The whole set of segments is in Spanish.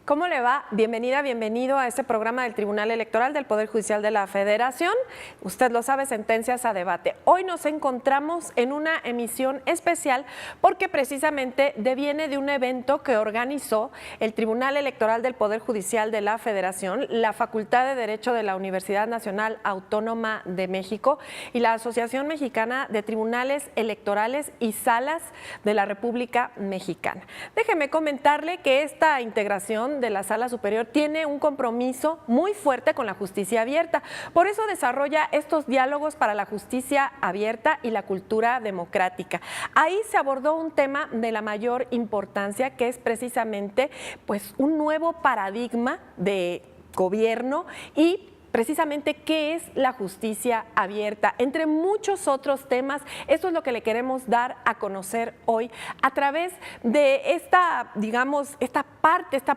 ¿Cómo le va? Bienvenida, bienvenido a este programa del Tribunal Electoral del Poder Judicial de la Federación. Usted lo sabe, Sentencias a Debate. Hoy nos encontramos en una emisión especial porque precisamente deviene de un evento que organizó el Tribunal Electoral del Poder Judicial de la Federación, la Facultad de Derecho de la Universidad Nacional Autónoma de México y la Asociación Mexicana de Tribunales Electorales y Salas de la República Mexicana. Déjeme comentarle que esta integración de la Sala Superior tiene un compromiso muy fuerte con la justicia abierta. Por eso desarrolla estos diálogos para la justicia abierta y la cultura democrática. Ahí se abordó un tema de la mayor importancia, que es precisamente pues un nuevo paradigma de gobierno y precisamente qué es la justicia abierta, entre muchos otros temas. Esto es lo que le queremos dar a conocer hoy a través de esta, digamos, esta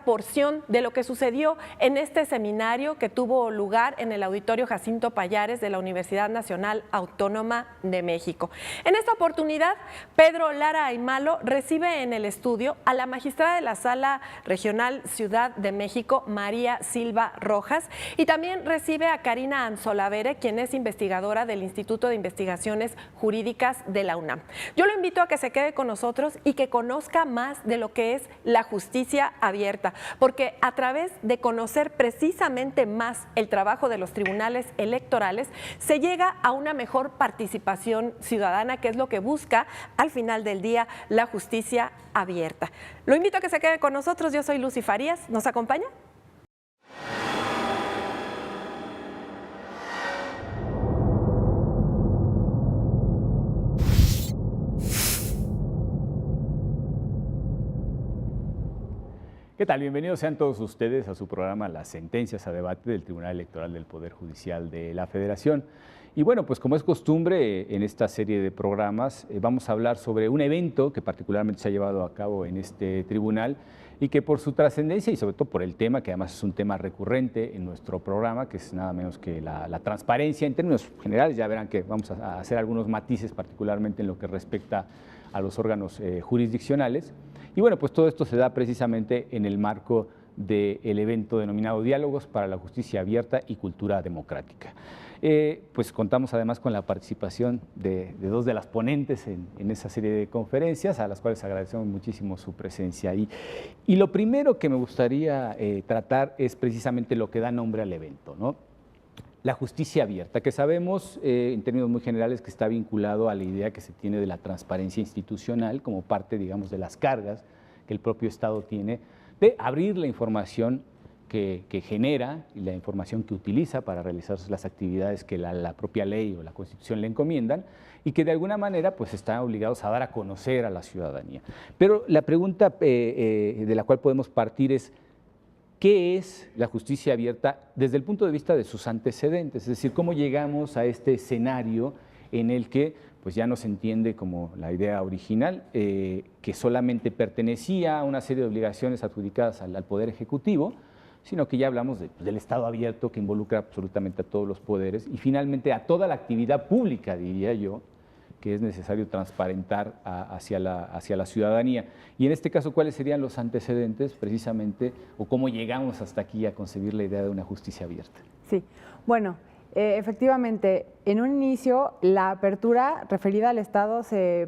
porción de lo que sucedió en este seminario que tuvo lugar en el Auditorio Jacinto Pallares de la Universidad Nacional Autónoma de México. En esta oportunidad, Pedro Lara Aymalo recibe en el estudio a la magistrada de la Sala Regional Ciudad de México, María Silva Rojas, y también recibe a Karina Anzolavere, quien es investigadora del Instituto de Investigaciones Jurídicas de la UNAM. Yo lo invito a que se quede con nosotros y que conozca más de lo que es la justicia abierta, porque a través de conocer precisamente más el trabajo de los tribunales electorales, se llega a una mejor participación ciudadana, que es lo que busca al final del día la justicia abierta. Lo invito a que se quede con nosotros. Yo soy Lucy Farías. ¿Nos acompaña? ¿Qué tal? Bienvenidos sean todos ustedes a su programa Las Sentencias a Debate del Tribunal Electoral del Poder Judicial de la Federación. Y bueno, pues como es costumbre en esta serie de programas, vamos a hablar sobre un evento que particularmente se ha llevado a cabo en este tribunal y que por su trascendencia y sobre todo por el tema, que además es un tema recurrente en nuestro programa, que es nada menos que la transparencia. En términos generales ya verán que vamos a hacer algunos matices, particularmente en lo que respecta a los órganos jurisdiccionales. Y bueno, pues todo esto se da precisamente en el marco del evento denominado Diálogos para la Justicia Abierta y Cultura Democrática. Pues contamos además con la participación de dos de las ponentes en esa serie de conferencias, a las cuales agradecemos muchísimo su presencia ahí. Y lo primero que me gustaría tratar es precisamente lo que da nombre al evento, ¿no? La justicia abierta, que sabemos en términos muy generales que está vinculado a la idea que se tiene de la transparencia institucional como parte, digamos, de las cargas que el propio Estado tiene de abrir la información que genera y la información que utiliza para realizar las actividades que la propia ley o la Constitución le encomiendan y que de alguna manera pues están obligados a dar a conocer a la ciudadanía. Pero la pregunta de la cual podemos partir es: ¿qué es la justicia abierta desde el punto de vista de sus antecedentes? Es decir, ¿cómo llegamos a este escenario en el que pues ya no se entiende como la idea original, que solamente pertenecía a una serie de obligaciones adjudicadas al Poder Ejecutivo, sino que ya hablamos del Estado abierto que involucra absolutamente a todos los poderes y finalmente a toda la actividad pública, diría yo, que es necesario transparentar hacia la ciudadanía. Y en este caso, ¿cuáles serían los antecedentes precisamente o cómo llegamos hasta aquí a concebir la idea de una justicia abierta? Sí, bueno, efectivamente, en un inicio la apertura referida al Estado se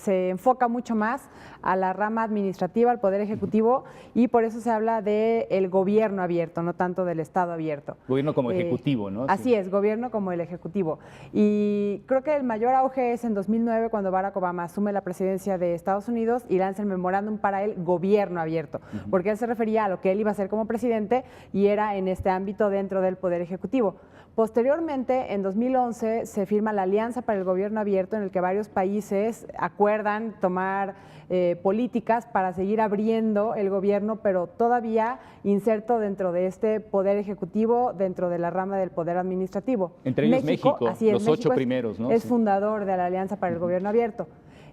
enfoca mucho más a la rama administrativa, al Poder Ejecutivo, y por eso se habla del gobierno abierto, no tanto del Estado abierto. Gobierno como ejecutivo, ¿no? Así es, gobierno como el Ejecutivo. Y creo que el mayor auge es en 2009, cuando Barack Obama asume la presidencia de Estados Unidos y lanza el memorándum para el gobierno abierto, porque él se refería a lo que él iba a hacer como presidente y era en este ámbito dentro del Poder Ejecutivo. Posteriormente, en 2011, se firma la Alianza para el Gobierno Abierto, en el que varios países acuerdan tomar políticas para seguir abriendo el gobierno, pero todavía inserto dentro de este Poder Ejecutivo, dentro de la rama del Poder Administrativo. Entre ellos México, así es, los México 8 primeros, ¿no? Es fundador de la Alianza para el Gobierno Abierto.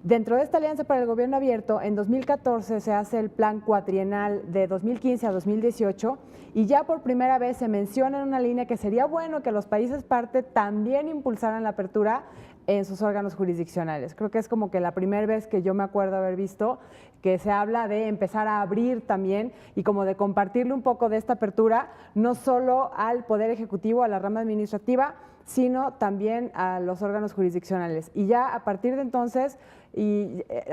Dentro de esta Alianza para el Gobierno Abierto, en 2014 se hace el plan cuatrienal de 2015 a 2018 y ya por primera vez se menciona en una línea que sería bueno que los países parte también impulsaran la apertura en sus órganos jurisdiccionales. Creo que es como que la primera vez que yo me acuerdo haber visto que se habla de empezar a abrir también y como de compartirle un poco de esta apertura, no solo al Poder Ejecutivo, a la rama administrativa, sino también a los órganos jurisdiccionales. Y ya a partir de entonces,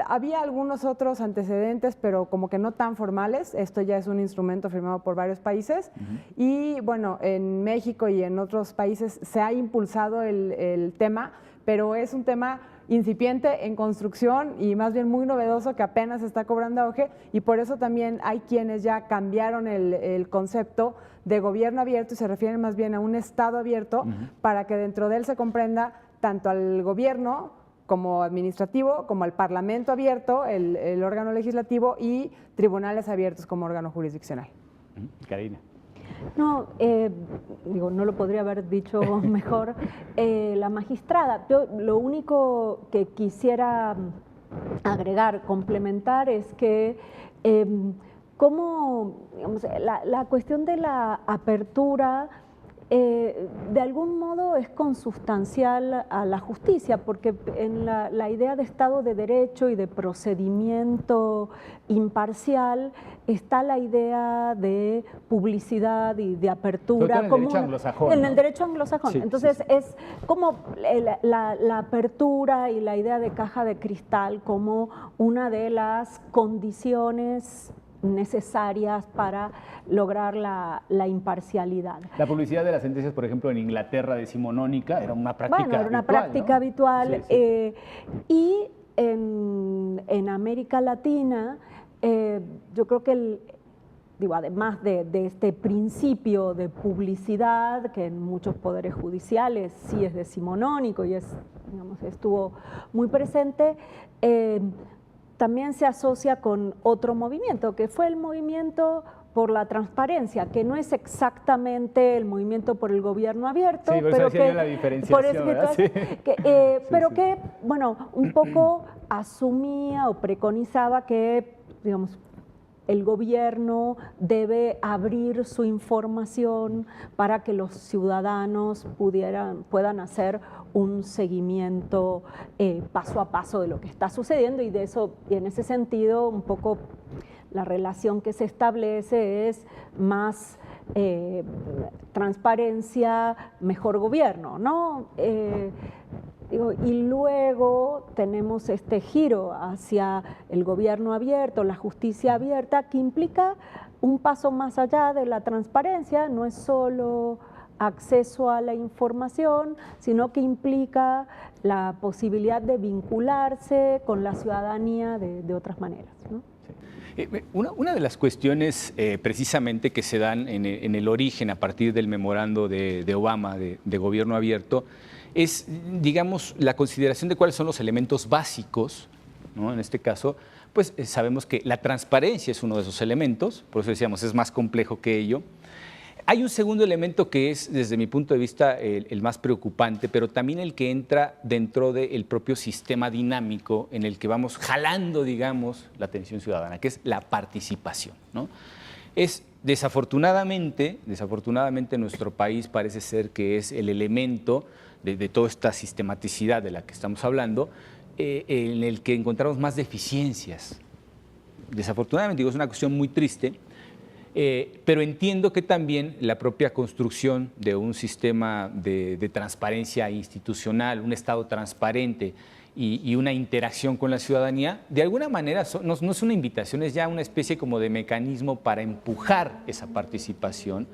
había algunos otros antecedentes, pero como que no tan formales. Esto ya es un instrumento firmado por varios países. Y bueno, en México y en otros países se ha impulsado el tema, pero es un tema incipiente en construcción y más bien muy novedoso que apenas está cobrando auge, y por eso también hay quienes ya cambiaron el concepto de gobierno abierto y se refieren más bien a un Estado abierto para que dentro de él se comprenda tanto al gobierno como administrativo, como al Parlamento abierto, el órgano legislativo, y tribunales abiertos como órgano jurisdiccional. Karina. No, digo, no lo podría haber dicho mejor la magistrada. Yo lo único que quisiera agregar, complementar, es que digamos, la cuestión de la apertura de algún modo es consustancial a la justicia, porque en la idea de Estado de Derecho y de procedimiento imparcial está la idea de publicidad y de apertura. En el derecho anglosajón. En el derecho anglosajón. Sí, entonces sí. es como la apertura y la idea de caja de cristal como una de las condiciones necesarias para lograr la imparcialidad. La publicidad de las sentencias, por ejemplo, en Inglaterra decimonónica, era una práctica habitual. Era una práctica ¿no? habitual. Sí, sí. Y en América Latina, yo creo que además de este principio de publicidad, que en muchos poderes judiciales sí es decimonónico y estuvo muy presente, también se asocia con otro movimiento, que fue el movimiento por la transparencia, que no es exactamente el movimiento por el gobierno abierto, sí, pero que la diferenciación, pero que, bueno, un poco asumía o preconizaba que, digamos, el gobierno debe abrir su información para que los ciudadanos puedan hacer un seguimiento paso a paso de lo que está sucediendo, y en ese sentido un poco la relación que se establece es más transparencia, mejor gobierno, ¿no? Y luego tenemos este giro hacia el gobierno abierto, la justicia abierta, que implica un paso más allá de la transparencia. No es solo acceso a la información, sino que implica la posibilidad de vincularse con la ciudadanía de otras maneras, ¿no? Una de las cuestiones precisamente que se dan en el origen a partir del memorando de Obama de gobierno abierto es, digamos, la consideración de cuáles son los elementos básicos, ¿no? En este caso, pues sabemos que la transparencia es uno de esos elementos, por eso decíamos, es más complejo que ello. Hay un segundo elemento que es, desde mi punto de vista, el más preocupante, pero también el que entra dentro del propio sistema dinámico en el que vamos jalando, digamos, la atención ciudadana, que es la participación, ¿no? Desafortunadamente, nuestro país parece ser que es el elemento de toda esta sistematicidad de la que estamos hablando, en el que encontramos más deficiencias. Desafortunadamente, digo, es una cuestión muy triste, pero entiendo que también la propia construcción de un sistema de transparencia institucional, un Estado transparente y una interacción con la ciudadanía, de alguna manera no es una invitación, es ya una especie como de mecanismo para empujar esa participación,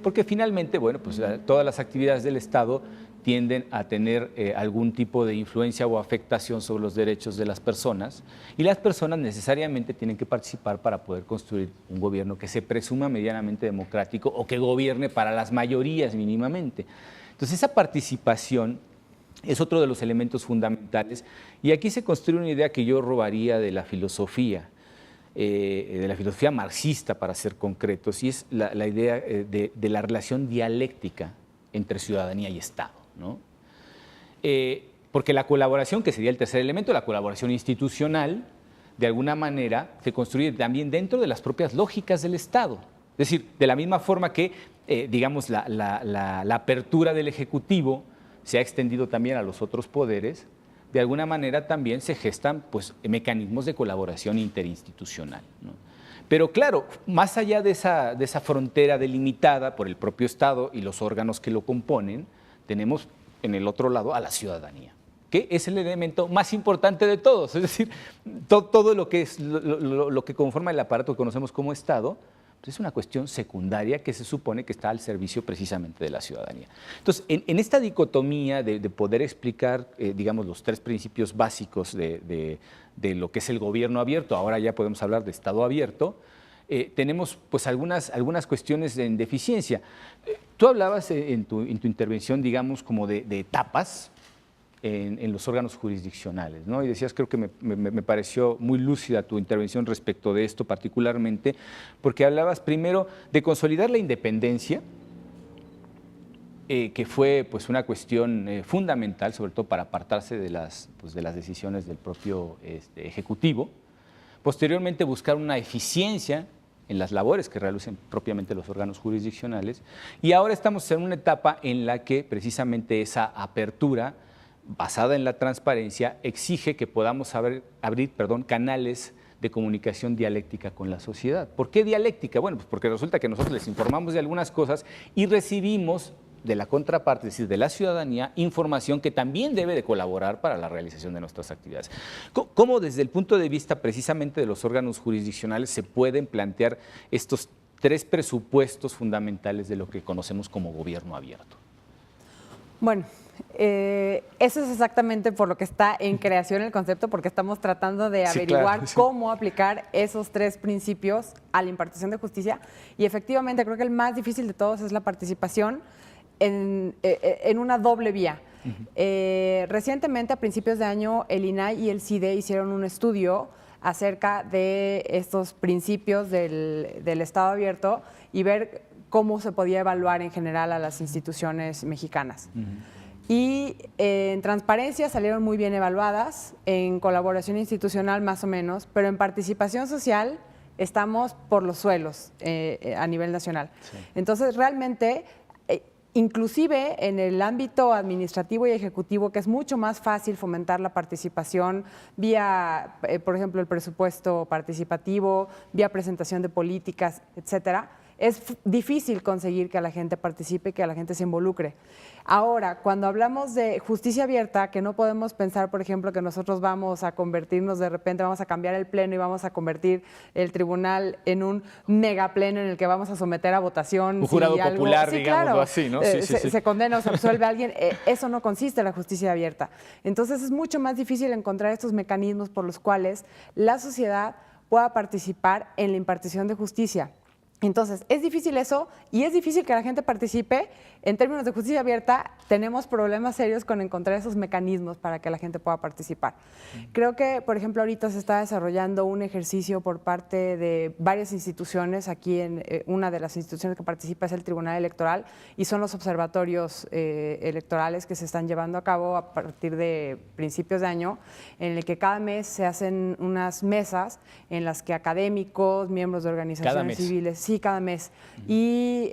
porque finalmente, bueno, pues todas las actividades del Estado tienden a tener algún tipo de influencia o afectación sobre los derechos de las personas, y las personas necesariamente tienen que participar para poder construir un gobierno que se presuma medianamente democrático o que gobierne para las mayorías mínimamente. Entonces, esa participación es otro de los elementos fundamentales, y aquí se construye una idea que yo robaría de la filosofía marxista, para ser concretos, y es la idea de la relación dialéctica entre ciudadanía y Estado, ¿no? Porque la colaboración, que sería el tercer elemento, la colaboración institucional, de alguna manera se construye también dentro de las propias lógicas del Estado. Es decir, de la misma forma que, digamos, la apertura del Ejecutivo se ha extendido también a los otros poderes, de alguna manera también se gestan pues, mecanismos de colaboración interinstitucional, ¿no? Pero claro, más allá de esa frontera delimitada por el propio Estado y los órganos que lo componen, tenemos en el otro lado a la ciudadanía, que es el elemento más importante de todos. Es decir, todo lo que es lo que conforma el aparato que conocemos como Estado, pues es una cuestión secundaria que se supone que está al servicio precisamente de la ciudadanía. Entonces, en esta dicotomía de poder explicar, digamos, los tres principios básicos de lo que es el gobierno abierto, ahora ya podemos hablar de Estado abierto, tenemos pues algunas cuestiones en deficiencia. Tú hablabas en tu intervención, digamos, como de etapas en los órganos jurisdiccionales, ¿no? Y decías, creo que me pareció muy lúcida tu intervención respecto de esto particularmente, porque hablabas primero de consolidar la independencia, que fue pues, una cuestión fundamental, sobre todo para apartarse de las decisiones del propio Ejecutivo. Posteriormente, buscar una eficiencia en las labores que realicen propiamente los órganos jurisdiccionales. Y ahora estamos en una etapa en la que precisamente esa apertura basada en la transparencia exige que podamos abrir canales de comunicación dialéctica con la sociedad. ¿Por qué dialéctica? Bueno, pues porque resulta que nosotros les informamos de algunas cosas y recibimos de la contraparte, es decir, de la ciudadanía, información que también debe de colaborar para la realización de nuestras actividades. ¿Cómo desde el punto de vista precisamente de los órganos jurisdiccionales se pueden plantear estos tres presupuestos fundamentales de lo que conocemos como gobierno abierto? Bueno, eso es exactamente por lo que está en creación el concepto, porque estamos tratando de averiguar cómo aplicar esos tres principios a la impartición de justicia. Y efectivamente creo que el más difícil de todos es la participación en una doble vía. Recientemente, a principios de año, el INAI y el CIDE hicieron un estudio acerca de estos principios del Estado abierto y ver cómo se podía evaluar en general a las instituciones mexicanas. Y en transparencia salieron muy bien evaluadas, en colaboración institucional más o menos, pero en participación social estamos por los suelos a nivel nacional. Sí. Entonces, realmente, inclusive en el ámbito administrativo y ejecutivo, que es mucho más fácil fomentar la participación vía, por ejemplo, el presupuesto participativo, vía presentación de políticas, etcétera, es difícil conseguir que la gente participe, que la gente se involucre. Ahora, cuando hablamos de justicia abierta, que no podemos pensar, por ejemplo, que nosotros vamos a convertirnos de repente, vamos a cambiar el pleno y vamos a convertir el tribunal en un megapleno en el que vamos a someter a votación. Un jurado popular, sí, digamos, claro, así, ¿no? Se condena o se absuelve a alguien. Eso no consiste en la justicia abierta. Entonces, es mucho más difícil encontrar estos mecanismos por los cuales la sociedad pueda participar en la impartición de justicia. Entonces, es difícil eso y es difícil que la gente participe. En términos de justicia abierta, tenemos problemas serios con encontrar esos mecanismos para que la gente pueda participar. Creo que, por ejemplo, ahorita se está desarrollando un ejercicio por parte de varias instituciones. Aquí una de las instituciones que participa es el Tribunal Electoral y son los observatorios electorales que se están llevando a cabo a partir de principios de año, en el que cada mes se hacen unas mesas en las que académicos, miembros de organizaciones civiles, sí, cada mes, y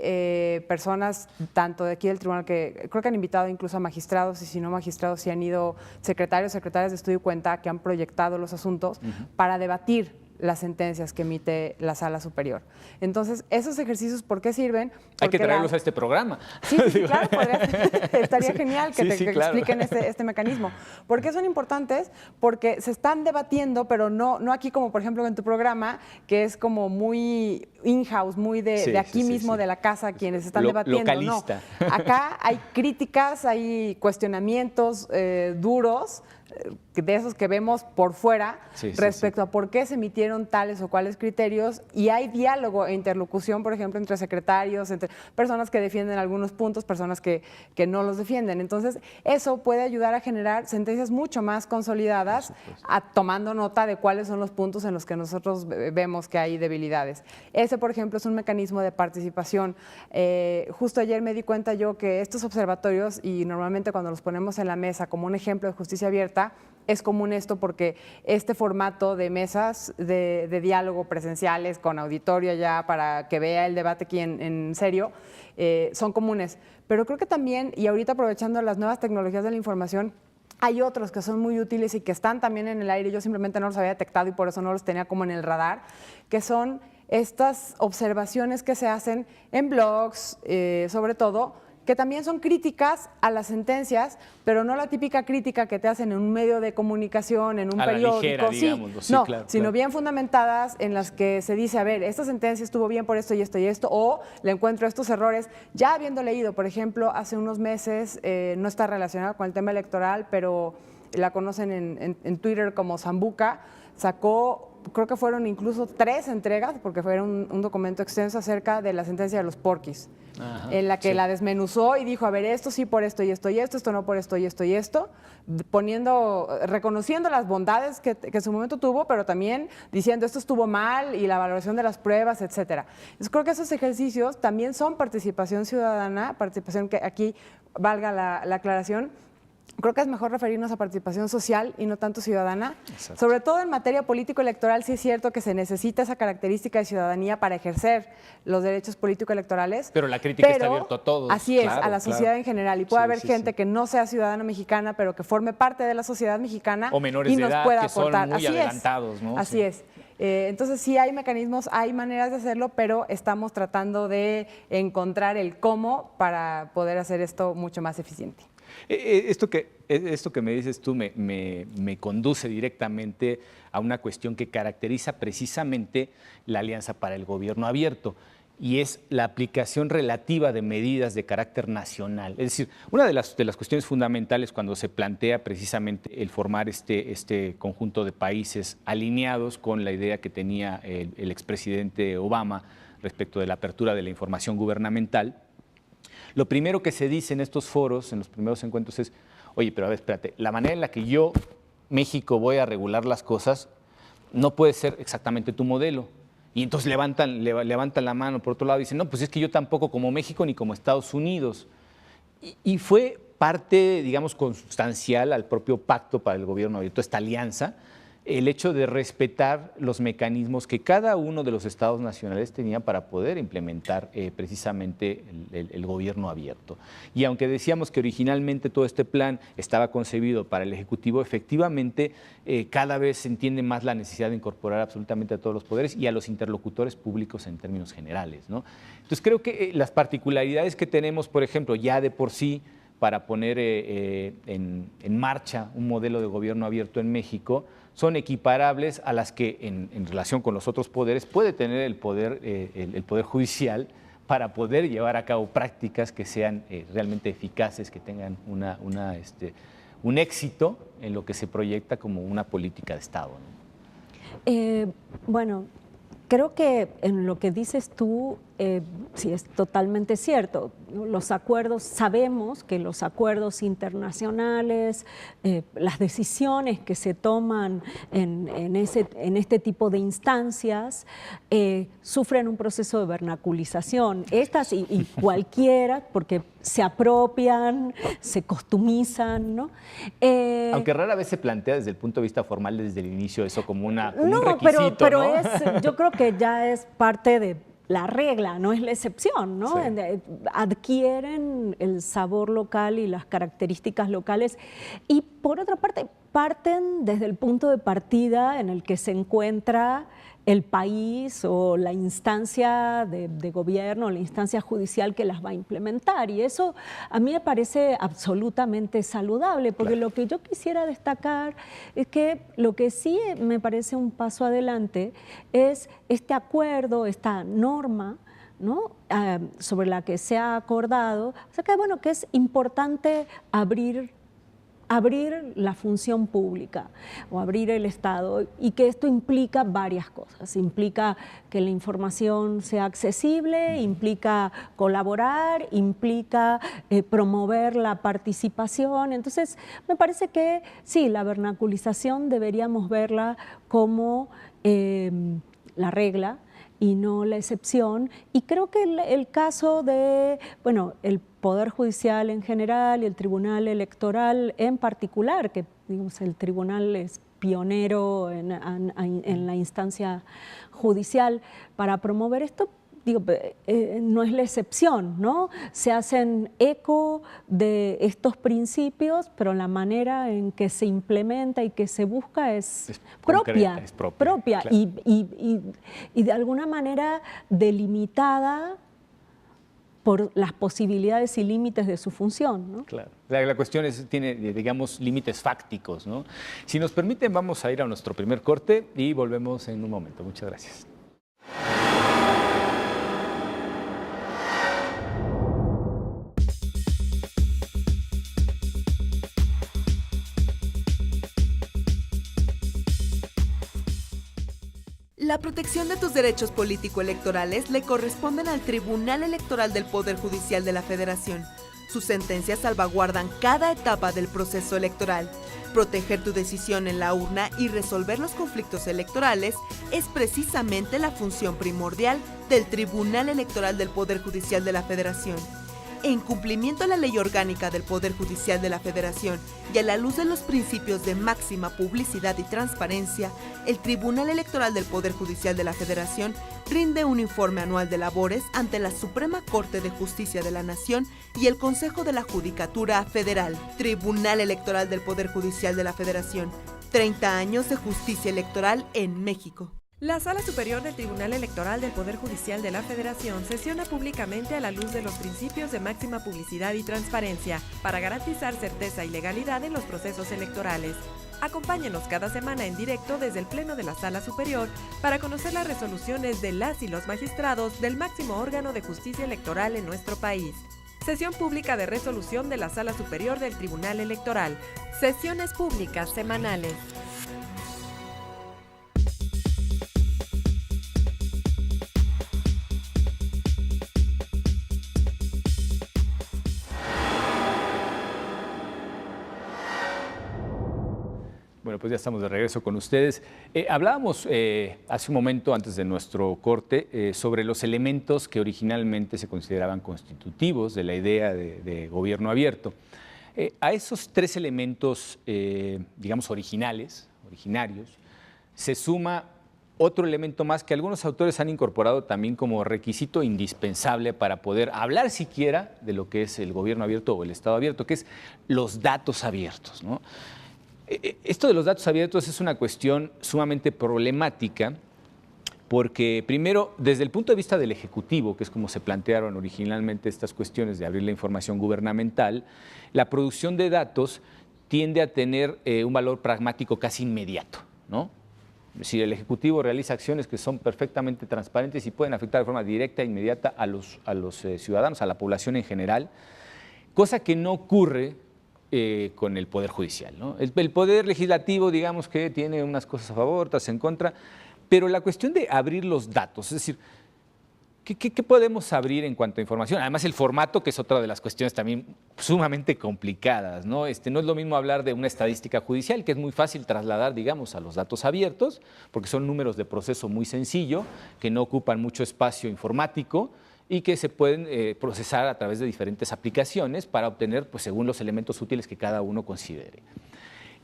personas tanto de aquí del tribunal, que creo que han invitado incluso a magistrados, y si no magistrados, sí han ido secretarios de estudio y cuenta que han proyectado los asuntos para debatir las sentencias que emite la Sala Superior. Entonces, esos ejercicios, ¿por qué sirven? Hay que traerlos a este programa. Sí, claro, estaría genial que expliquen este mecanismo. ¿Por qué son importantes? Porque se están debatiendo, pero no aquí como, por ejemplo, en tu programa, que es como muy in-house, muy de aquí mismo, de la casa, quienes están debatiendo. Localista. No, acá hay críticas, hay cuestionamientos duros de esos que vemos por fuera respecto a por qué se emitieron tales o cuales criterios, y hay diálogo e interlocución, por ejemplo, entre secretarios, entre personas que defienden algunos puntos, personas que no los defienden. Entonces, eso puede ayudar a generar sentencias mucho más consolidadas, tomando nota de cuáles son los puntos en los que nosotros vemos que hay debilidades. Ese, por ejemplo, es un mecanismo de participación. Justo ayer me di cuenta yo que estos observatorios, y normalmente cuando los ponemos en la mesa como un ejemplo de justicia abierta, es común esto porque este formato de mesas de diálogo presenciales con auditorio ya para que vea el debate aquí en serio, son comunes. Pero creo que también, y ahorita aprovechando las nuevas tecnologías de la información, hay otros que son muy útiles y que están también en el aire, yo simplemente no los había detectado y por eso no los tenía como en el radar, que son estas observaciones que se hacen en blogs, sobre todo, que también son críticas a las sentencias, pero no la típica crítica que te hacen en un medio de comunicación, en un periódico, ligera, digámoslo, no, claro, sino bien fundamentadas, en las que se dice, a ver, esta sentencia estuvo bien por esto y esto y esto, o le encuentro estos errores, ya habiendo leído, por ejemplo, hace unos meses, no está relacionada con el tema electoral, pero la conocen en Twitter como Zambuca, sacó, creo que fueron incluso 3 entregas, porque fue un documento extenso acerca de la sentencia de los porquis, en la que la desmenuzó y dijo, a ver, esto sí por esto y esto y esto no por esto y esto y esto, reconociendo las bondades que en su momento tuvo, pero también diciendo esto estuvo mal y la valoración de las pruebas, etcétera. Entonces, creo que esos ejercicios también son participación ciudadana, participación que aquí valga la aclaración. Creo que es mejor referirnos a participación social y no tanto ciudadana. Exacto. Sobre todo en materia político-electoral, sí es cierto que se necesita esa característica de ciudadanía para ejercer los derechos político-electorales. Pero la crítica está abierta a todos. Así es, a la sociedad en general. Y puede haber gente que no sea ciudadana mexicana, pero que forme parte de la sociedad mexicana o menores y nos de edad pueda que aportar. son muy adelantados, ¿no? Así es. Entonces sí hay mecanismos, hay maneras de hacerlo, pero estamos tratando de encontrar el cómo para poder hacer esto mucho más eficiente. Esto que me dices tú me conduce directamente a una cuestión que caracteriza precisamente la Alianza para el Gobierno Abierto, y es la aplicación relativa de medidas de carácter nacional. Es decir, una de las cuestiones fundamentales cuando se plantea precisamente el formar este conjunto de países alineados con la idea que tenía el expresidente Obama respecto de la apertura de la información gubernamental, lo primero que se dice en estos foros, en los primeros encuentros es, oye, pero a ver, espérate, la manera en la que yo, México, voy a regular las cosas no puede ser exactamente tu modelo. Y entonces levantan la mano por otro lado y dicen, no, pues es que yo tampoco como México ni como Estados Unidos. Y fue parte, digamos, consustancial al propio pacto para el gobierno abierto, esta alianza, el hecho de respetar los mecanismos que cada uno de los estados nacionales tenía para poder implementar precisamente el gobierno abierto. Y aunque decíamos que originalmente todo este plan estaba concebido para el Ejecutivo, efectivamente cada vez se entiende más la necesidad de incorporar absolutamente a todos los poderes y a los interlocutores públicos en términos generales, ¿no? Entonces creo que las particularidades que tenemos, por ejemplo, ya de por sí, para poner en marcha un modelo de gobierno abierto en México, son equiparables a las que en relación con los otros poderes puede tener el poder judicial para poder llevar a cabo prácticas que sean realmente eficaces, que tengan un éxito en lo que se proyecta como una política de Estado, ¿no? Bueno, creo que en lo que dices tú, sí es totalmente cierto. Los acuerdos, sabemos que los acuerdos internacionales, las decisiones que se toman en este tipo de instancias, sufren un proceso de vernaculización. Estas y cualquiera, porque se apropian, se costumizan, ¿no? Aunque rara vez se plantea desde el punto de vista formal desde el inicio eso como un requisito, pero ¿no? yo creo que ya es parte de la regla, no es la excepción, ¿no? Sí. Adquieren el sabor local y las características locales y por otra parte parten desde el punto de partida en el que se encuentra el país o la instancia de gobierno, la instancia judicial que las va a implementar. Y eso a mí me parece absolutamente saludable, porque lo que yo quisiera destacar es que lo que sí me parece un paso adelante es este acuerdo, esta norma, ¿no? Sobre la que se ha acordado, o sea que, bueno, que es importante abrir abrir la función pública o abrir el Estado, y que esto implica varias cosas. Implica que la información sea accesible, implica colaborar, implica promover la participación. Entonces, me parece que sí, la vernaculización deberíamos verla como la regla y no la excepción. Y creo que el caso de, bueno, el Poder Judicial en general y el Tribunal Electoral en particular, que digamos, el tribunal es pionero en la instancia judicial para promover esto, digo, no es la excepción, ¿no? Se hacen eco de estos principios, pero la manera en que se implementa y que se busca es propia, concreta, es propia, claro. y de alguna manera delimitada por las posibilidades y límites de su función, ¿no? Claro. La cuestión tiene, digamos, límites fácticos, ¿no? Si nos permiten, vamos a ir a nuestro primer corte y volvemos en un momento. Muchas gracias. La protección de tus derechos político-electorales le corresponden al Tribunal Electoral del Poder Judicial de la Federación. Sus sentencias salvaguardan cada etapa del proceso electoral. Proteger tu decisión en la urna y resolver los conflictos electorales es precisamente la función primordial del Tribunal Electoral del Poder Judicial de la Federación. En cumplimiento a la Ley Orgánica del Poder Judicial de la Federación y a la luz de los principios de máxima publicidad y transparencia, el Tribunal Electoral del Poder Judicial de la Federación rinde un informe anual de labores ante la Suprema Corte de Justicia de la Nación y el Consejo de la Judicatura Federal. Tribunal Electoral del Poder Judicial de la Federación. 30 años de justicia electoral en México. La Sala Superior del Tribunal Electoral del Poder Judicial de la Federación sesiona públicamente a la luz de los principios de máxima publicidad y transparencia para garantizar certeza y legalidad en los procesos electorales. Acompáñenos cada semana en directo desde el Pleno de la Sala Superior para conocer las resoluciones de las y los magistrados del máximo órgano de justicia electoral en nuestro país. Sesión pública de resolución de la Sala Superior del Tribunal Electoral. Sesiones públicas semanales. Bueno, pues ya estamos de regreso con ustedes. Hablábamos hace un momento, antes de nuestro corte, sobre los elementos que originalmente se consideraban constitutivos de la idea de gobierno abierto. A esos tres elementos, digamos, originarios, se suma otro elemento más que algunos autores han incorporado también como requisito indispensable para poder hablar siquiera de lo que es el gobierno abierto o el Estado abierto, que es los datos abiertos, ¿no? Esto de los datos abiertos es una cuestión sumamente problemática porque, primero, desde el punto de vista del Ejecutivo, que es como se plantearon originalmente estas cuestiones de abrir la información gubernamental, la producción de datos tiende a tener un valor pragmático casi inmediato, ¿no? Es decir, el Ejecutivo realiza acciones que son perfectamente transparentes y pueden afectar de forma directa e inmediata a los ciudadanos, a la población en general, cosa que no ocurre con el Poder Judicial, ¿no? El Poder Legislativo, digamos que tiene unas cosas a favor, otras en contra, pero la cuestión de abrir los datos, es decir, ¿qué podemos abrir en cuanto a información? Además, el formato, que es otra de las cuestiones también sumamente complicadas, ¿no? No es lo mismo hablar de una estadística judicial, que es muy fácil trasladar, digamos, a los datos abiertos, porque son números de proceso muy sencillo, que no ocupan mucho espacio informático, y que se pueden procesar a través de diferentes aplicaciones para obtener, pues, según los elementos útiles que cada uno considere.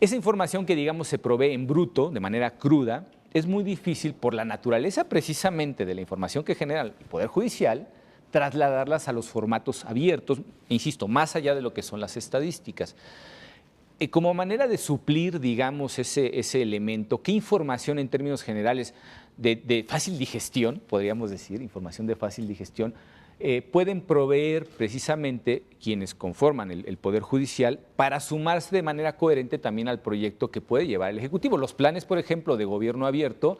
Esa información que, digamos, se provee en bruto, de manera cruda, es muy difícil por la naturaleza precisamente de la información que genera el Poder Judicial, trasladarlas a los formatos abiertos, insisto, más allá de lo que son las estadísticas. Como manera de suplir, digamos, ese elemento, ¿qué información en términos generales de fácil digestión, podríamos decir, información de fácil digestión, pueden proveer precisamente quienes conforman el Poder Judicial para sumarse de manera coherente también al proyecto que puede llevar el Ejecutivo? Los planes, por ejemplo, de gobierno abierto,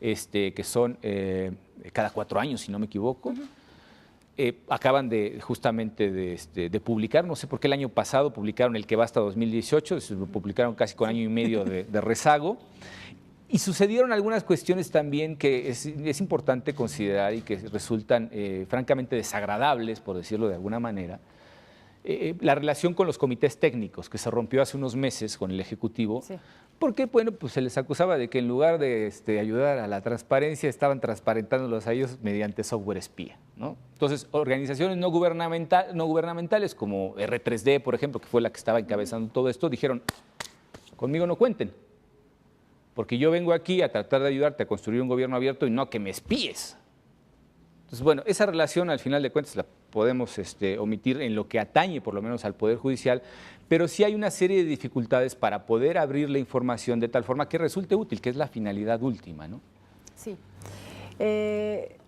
que son cada 4 años, si no me equivoco, acaban justamente de publicar, no sé por qué el año pasado publicaron el que va hasta 2018, lo publicaron casi con año y medio de rezago. Y sucedieron algunas cuestiones también que es importante considerar y que resultan francamente desagradables, por decirlo de alguna manera. La relación con los comités técnicos, que se rompió hace unos meses con el Ejecutivo, sí. Porque bueno, pues se les acusaba de que en lugar de ayudar a la transparencia, estaban transparentándolos a ellos mediante software espía, ¿no? Entonces, organizaciones no gubernamentales como R3D, por ejemplo, que fue la que estaba encabezando todo esto, dijeron, conmigo no cuenten, porque yo vengo aquí a tratar de ayudarte a construir un gobierno abierto y no a que me espíes. Entonces, bueno, esa relación al final de cuentas la podemos omitir en lo que atañe por lo menos al Poder Judicial, pero sí hay una serie de dificultades para poder abrir la información de tal forma que resulte útil, que es la finalidad última, ¿no? Sí.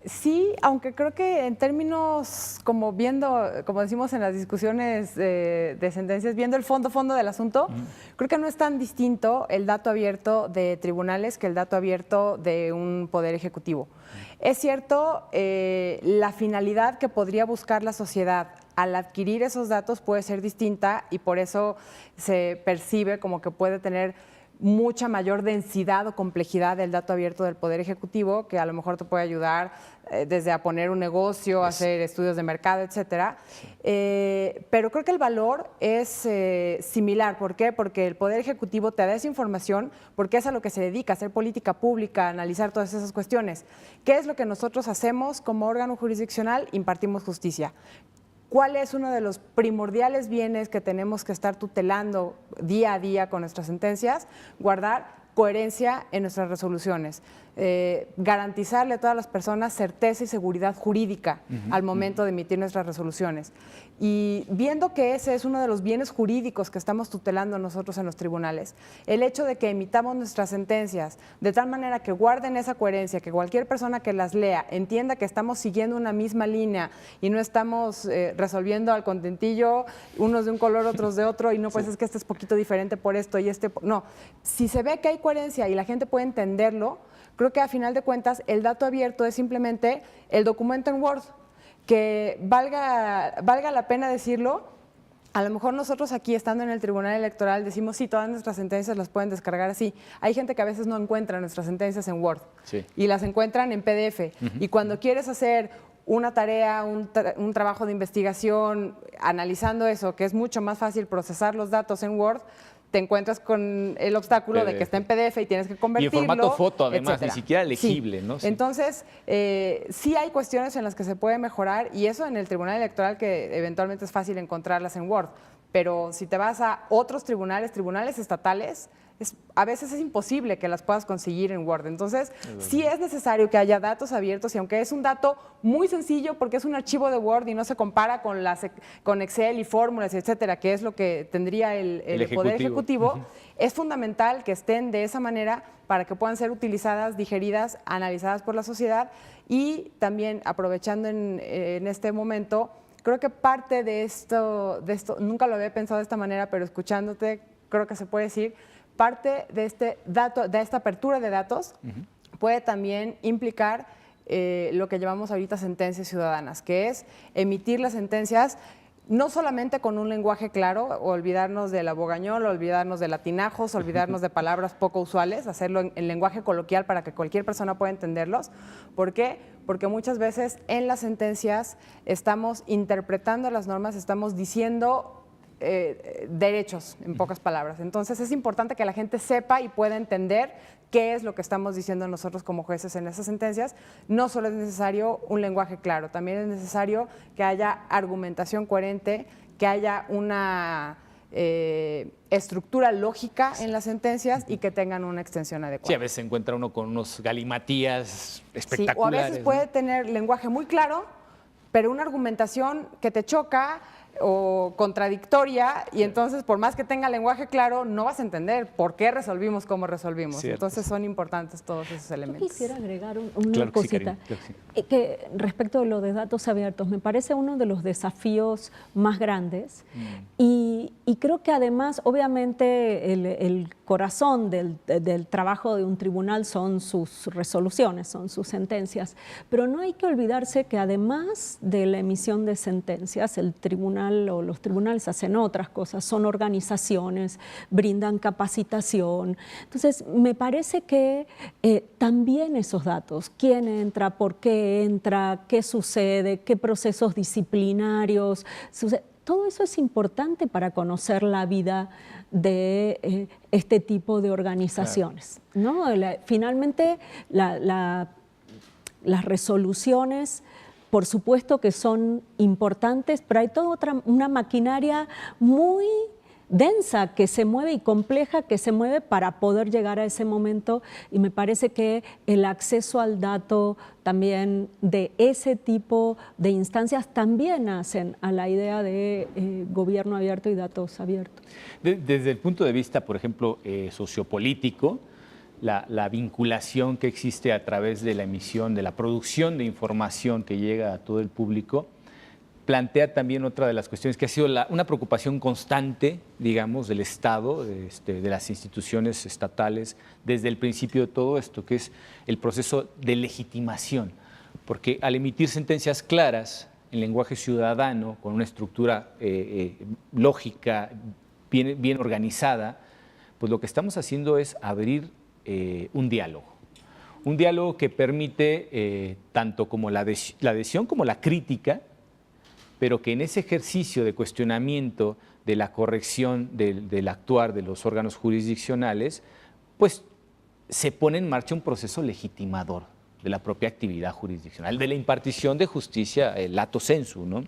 Sí, aunque creo que en términos, como decimos en las discusiones de sentencias, viendo el fondo del asunto, creo que no es tan distinto el dato abierto de tribunales que el dato abierto de un poder ejecutivo. Es cierto, la finalidad que podría buscar la sociedad al adquirir esos datos puede ser distinta y por eso se percibe como que puede tener mucha mayor densidad o complejidad del dato abierto del Poder Ejecutivo, que a lo mejor te puede ayudar desde a poner un negocio, a hacer estudios de mercado, etcétera. Pero creo que el valor es similar. ¿Por qué? Porque el Poder Ejecutivo te da esa información porque es a lo que se dedica, a hacer política pública, a analizar todas esas cuestiones. ¿Qué es lo que nosotros hacemos como órgano jurisdiccional? Impartimos justicia. ¿Cuál es uno de los primordiales bienes que tenemos que estar tutelando día a día con nuestras sentencias? Guardar coherencia en nuestras resoluciones, garantizarle a todas las personas certeza y seguridad jurídica al momento de emitir nuestras resoluciones. Y viendo que ese es uno de los bienes jurídicos que estamos tutelando nosotros en los tribunales, el hecho de que emitamos nuestras sentencias de tal manera que guarden esa coherencia, que cualquier persona que las lea entienda que estamos siguiendo una misma línea y no estamos resolviendo al contentillo, unos de un color, otros de otro, y no, pues es que este es poquito diferente por esto y este... No, si se ve que hay coherencia y la gente puede entenderlo, creo que a final de cuentas el dato abierto es simplemente el documento en Word, que valga la pena decirlo. A lo mejor nosotros aquí, estando en el Tribunal Electoral, decimos, sí, todas nuestras sentencias las pueden descargar así. Hay gente que a veces no encuentra nuestras sentencias en Word y las encuentran en PDF. Y cuando quieres hacer una tarea, un trabajo de investigación, analizando eso, que es mucho más fácil procesar los datos en Word, te encuentras con el obstáculo PDF. De que está en PDF y tienes que convertirlo. Y en formato foto, además, etcétera. Ni siquiera legible, sí. ¿no? Sí. Entonces, sí hay cuestiones en las que se puede mejorar y eso en el Tribunal Electoral, que eventualmente es fácil encontrarlas en Word. Pero si te vas a otros tribunales estatales, a veces es imposible que las puedas conseguir en Word. Entonces, sí es necesario que haya datos abiertos y aunque es un dato muy sencillo porque es un archivo de Word y no se compara con Excel y fórmulas, etcétera, que es lo que tendría el Poder Ejecutivo, es fundamental que estén de esa manera para que puedan ser utilizadas, digeridas, analizadas por la sociedad y también aprovechando en este momento, creo que parte de esto, nunca lo había pensado de esta manera, pero escuchándote creo que se puede decir, parte de esta apertura de datos puede también implicar lo que llamamos ahorita sentencias ciudadanas, que es emitir las sentencias no solamente con un lenguaje claro, olvidarnos del abogañol, olvidarnos de latinajos, olvidarnos de palabras poco usuales, hacerlo en lenguaje coloquial para que cualquier persona pueda entenderlos. ¿Por qué? Porque muchas veces en las sentencias estamos interpretando las normas, estamos diciendo derechos, en pocas palabras. Entonces es importante que la gente sepa y pueda entender qué es lo que estamos diciendo nosotros como jueces en esas sentencias. No solo es necesario un lenguaje claro, también es necesario que haya argumentación coherente, que haya una estructura lógica en las sentencias y que tengan una extensión adecuada. Sí, a veces se encuentra uno con unos galimatías espectaculares. Sí, o a veces puede tener lenguaje muy claro, pero una argumentación que te choca o contradictoria y entonces por más que tenga lenguaje claro no vas a entender por qué resolvimos como resolvimos. Cierto. Entonces son importantes todos esos elementos. Yo quisiera agregar una cosita que respecto a lo de datos abiertos me parece uno de los desafíos más grandes y creo que además obviamente el corazón del trabajo de un tribunal son sus resoluciones, son sus sentencias. Pero no hay que olvidarse que además de la emisión de sentencias, el tribunal o los tribunales hacen otras cosas, son organizaciones, brindan capacitación. Entonces, me parece que también esos datos, quién entra, por qué entra, qué sucede, qué procesos disciplinarios sucede, todo eso es importante para conocer la vida de este tipo de organizaciones, ¿no? Finalmente, las resoluciones, por supuesto que son importantes, pero hay toda una maquinaria muy densa que se mueve y compleja que se mueve para poder llegar a ese momento, y me parece que el acceso al dato también de ese tipo de instancias también hacen a la idea de gobierno abierto y datos abiertos. Desde el punto de vista, por ejemplo, sociopolítico, la vinculación que existe a través de la emisión, de la producción de información que llega a todo el público, plantea también otra de las cuestiones que ha sido una preocupación constante, digamos, del Estado, de las instituciones estatales, desde el principio de todo esto, que es el proceso de legitimación. Porque al emitir sentencias claras, en lenguaje ciudadano, con una estructura lógica, bien organizada, pues lo que estamos haciendo es abrir un diálogo. Un diálogo que permite tanto como la adhesión como la crítica, pero que en ese ejercicio de cuestionamiento de la corrección del actuar de los órganos jurisdiccionales, pues se pone en marcha un proceso legitimador de la propia actividad jurisdiccional, de la impartición de justicia, el lato sensu, ¿no?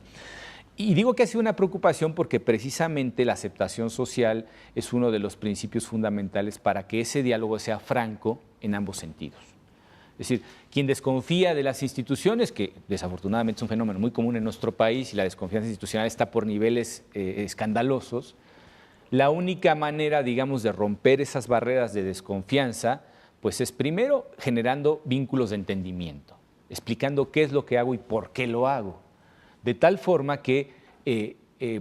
Y digo que ha sido una preocupación porque precisamente la aceptación social es uno de los principios fundamentales para que ese diálogo sea franco en ambos sentidos. Es decir, quien desconfía de las instituciones, que desafortunadamente es un fenómeno muy común en nuestro país y la desconfianza institucional está por niveles escandalosos, la única manera, digamos, de romper esas barreras de desconfianza, pues es primero generando vínculos de entendimiento, explicando qué es lo que hago y por qué lo hago, de tal forma que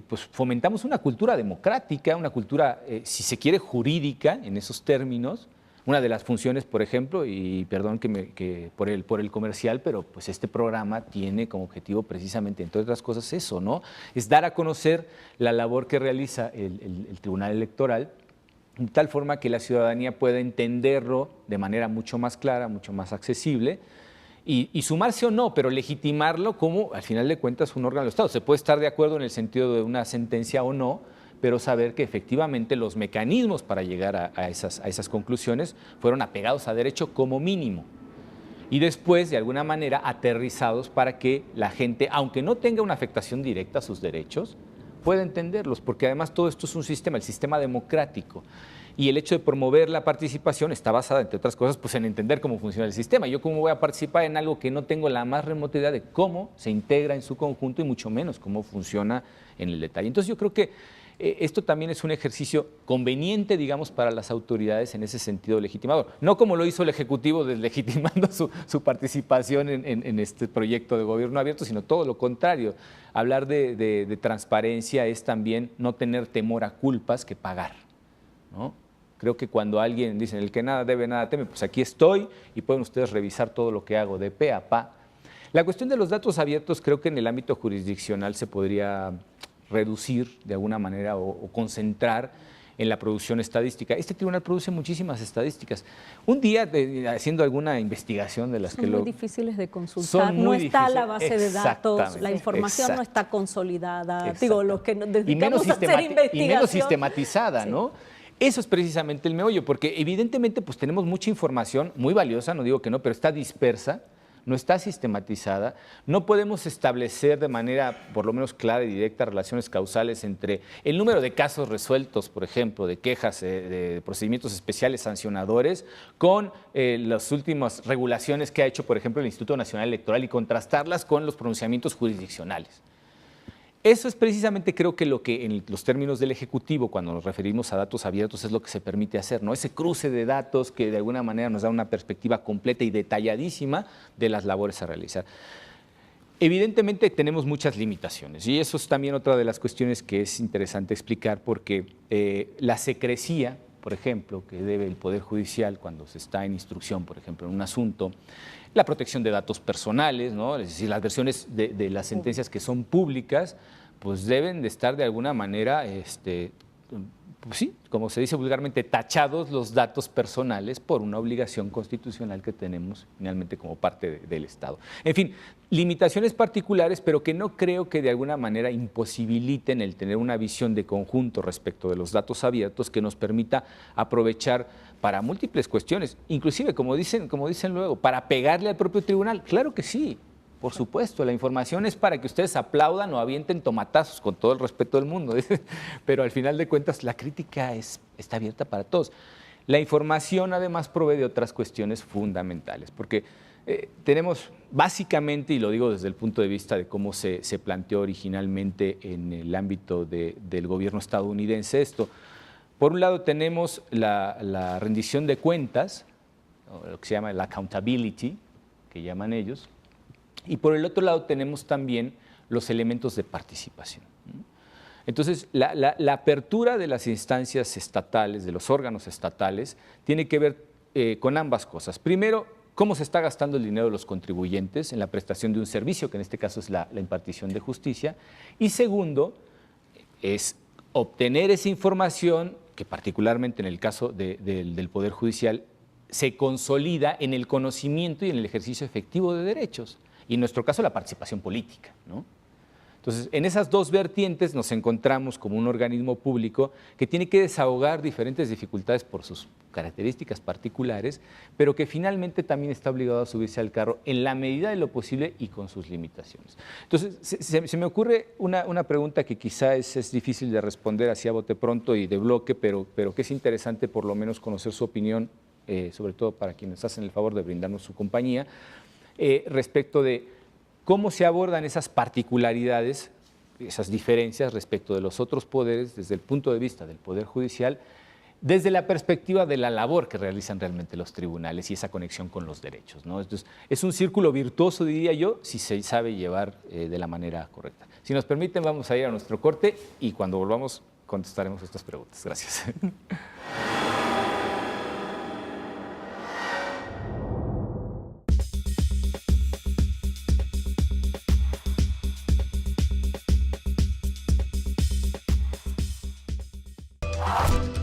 pues fomentamos una cultura democrática, una cultura, si se quiere, jurídica en esos términos. Una de las funciones, por ejemplo, y perdón que por el comercial, pero pues este programa tiene como objetivo precisamente, entre otras cosas, eso, ¿no? Es dar a conocer la labor que realiza el Tribunal Electoral, de tal forma que la ciudadanía pueda entenderlo de manera mucho más clara, mucho más accesible, y sumarse o no, pero legitimarlo como, al final de cuentas, un órgano del Estado. Se puede estar de acuerdo en el sentido de una sentencia o no, pero saber que efectivamente los mecanismos para llegar a esas conclusiones fueron apegados a derecho como mínimo. Y después, de alguna manera, aterrizados para que la gente, aunque no tenga una afectación directa a sus derechos, pueda entenderlos, porque además todo esto es un sistema, el sistema democrático. Y el hecho de promover la participación está basada, entre otras cosas, pues en entender cómo funciona el sistema. Yo cómo voy a participar en algo que no tengo la más remota idea de cómo se integra en su conjunto y mucho menos cómo funciona en el detalle. Entonces yo creo que esto también es un ejercicio conveniente, digamos, para las autoridades en ese sentido legitimador. No como lo hizo el Ejecutivo deslegitimando su participación en este proyecto de gobierno abierto, sino todo lo contrario. Hablar de transparencia es también no tener temor a culpas que pagar, ¿no? Creo que cuando alguien dice, el que nada debe, nada teme, pues aquí estoy y pueden ustedes revisar todo lo que hago de pe a pa. La cuestión de los datos abiertos creo que en el ámbito jurisdiccional se podría reducir de alguna manera o concentrar en la producción estadística. Este tribunal produce muchísimas estadísticas. Un día, haciendo alguna investigación de las son que muy difíciles de consultar, no está la base de datos, la información no está consolidada, digo, los que nos dedicamos a hacer investigación. Y menos sistematizada, sí, ¿no? Eso es precisamente el meollo, porque evidentemente pues tenemos mucha información muy valiosa, no digo que no, pero está dispersa, no está sistematizada, no podemos establecer de manera por lo menos clara y directa relaciones causales entre el número de casos resueltos, por ejemplo, de quejas de procedimientos especiales sancionadores con las últimas regulaciones que ha hecho, por ejemplo, el Instituto Nacional Electoral y contrastarlas con los pronunciamientos jurisdiccionales. Eso es precisamente, creo que lo que en los términos del Ejecutivo, cuando nos referimos a datos abiertos, es lo que se permite hacer, ¿no? Ese cruce de datos que de alguna manera nos da una perspectiva completa y detalladísima de las labores a realizar. Evidentemente tenemos muchas limitaciones y eso es también otra de las cuestiones que es interesante explicar porque la secrecía, por ejemplo, que debe el Poder Judicial cuando se está en instrucción, por ejemplo, en un asunto, la protección de datos personales, ¿no? Es decir, las versiones de las sentencias que son públicas, pues deben de estar de alguna manera, pues sí, como se dice vulgarmente, tachados los datos personales por una obligación constitucional que tenemos finalmente como parte del Estado. En fin, limitaciones particulares, pero que no creo que de alguna manera imposibiliten el tener una visión de conjunto respecto de los datos abiertos que nos permita aprovechar para múltiples cuestiones, inclusive, como dicen luego, para pegarle al propio tribunal. Claro que sí. Por supuesto, la información es para que ustedes aplaudan o avienten tomatazos, con todo el respeto del mundo, pero al final de cuentas la crítica está abierta para todos. La información además provee de otras cuestiones fundamentales, porque tenemos básicamente, y lo digo desde el punto de vista de cómo se planteó originalmente en el ámbito del gobierno estadounidense esto, por un lado tenemos la rendición de cuentas, o lo que se llama el accountability, que llaman ellos, y por el otro lado tenemos también los elementos de participación. Entonces, la apertura de las instancias estatales, de los órganos estatales, tiene que ver con ambas cosas. Primero, cómo se está gastando el dinero de los contribuyentes en la prestación de un servicio, que en este caso es la impartición de justicia. Y segundo, es obtener esa información que particularmente en el caso del Poder Judicial se consolida en el conocimiento y en el ejercicio efectivo de derechos. Y en nuestro caso la participación política, ¿no? Entonces, en esas dos vertientes nos encontramos como un organismo público que tiene que desahogar diferentes dificultades por sus características particulares, pero que finalmente también está obligado a subirse al carro en la medida de lo posible y con sus limitaciones. Entonces, se me ocurre una pregunta que quizá es difícil de responder así a bote pronto y de bloque, pero que es interesante por lo menos conocer su opinión, sobre todo para quienes hacen el favor de brindarnos su compañía, respecto de cómo se abordan esas particularidades, esas diferencias respecto de los otros poderes desde el punto de vista del Poder Judicial, desde la perspectiva de la labor que realizan realmente los tribunales y esa conexión con los derechos, ¿no? Entonces, es un círculo virtuoso, diría yo, si se sabe llevar de la manera correcta. Si nos permiten, vamos a ir a nuestro corte y cuando volvamos contestaremos estas preguntas. Gracias.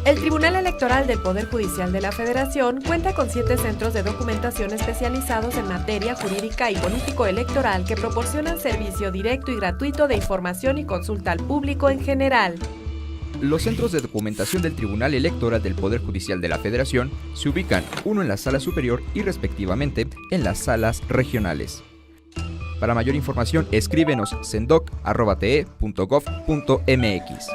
El Tribunal Electoral del Poder Judicial de la Federación cuenta con 7 centros de documentación especializados en materia jurídica y político-electoral que proporcionan servicio directo y gratuito de información y consulta al público en general. Los centros de documentación del Tribunal Electoral del Poder Judicial de la Federación se ubican uno en la sala superior y respectivamente en las salas regionales. Para mayor información, escríbenos sendoc@te.gov.mx.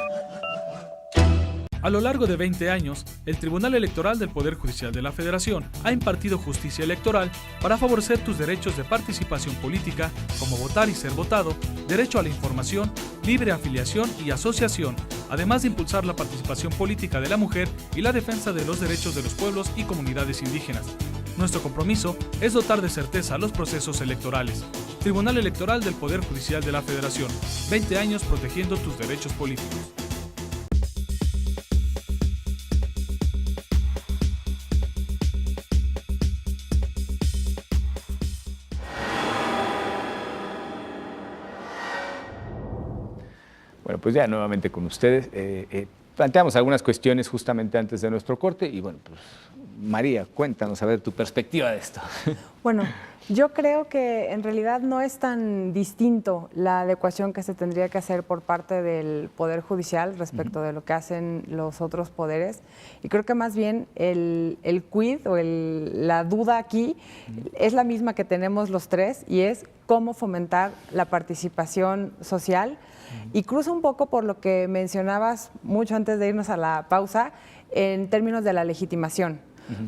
A lo largo de 20 años, el Tribunal Electoral del Poder Judicial de la Federación ha impartido justicia electoral para favorecer tus derechos de participación política, como votar y ser votado, derecho a la información, libre afiliación y asociación, además de impulsar la participación política de la mujer y la defensa de los derechos de los pueblos y comunidades indígenas. Nuestro compromiso es dotar de certeza los procesos electorales. Tribunal Electoral del Poder Judicial de la Federación, 20 años protegiendo tus derechos políticos. Bueno, pues ya nuevamente con ustedes. Planteamos algunas cuestiones justamente antes de nuestro corte y bueno, pues María, cuéntanos a ver tu perspectiva de esto. Bueno, yo creo que en realidad no es tan distinto la adecuación que se tendría que hacer por parte del Poder Judicial respecto de lo que hacen los otros poderes. Y creo que más bien el quid o la duda aquí es la misma que tenemos los tres y es cómo fomentar la participación social. Y cruza un poco por lo que mencionabas mucho antes de irnos a la pausa en términos de la legitimación.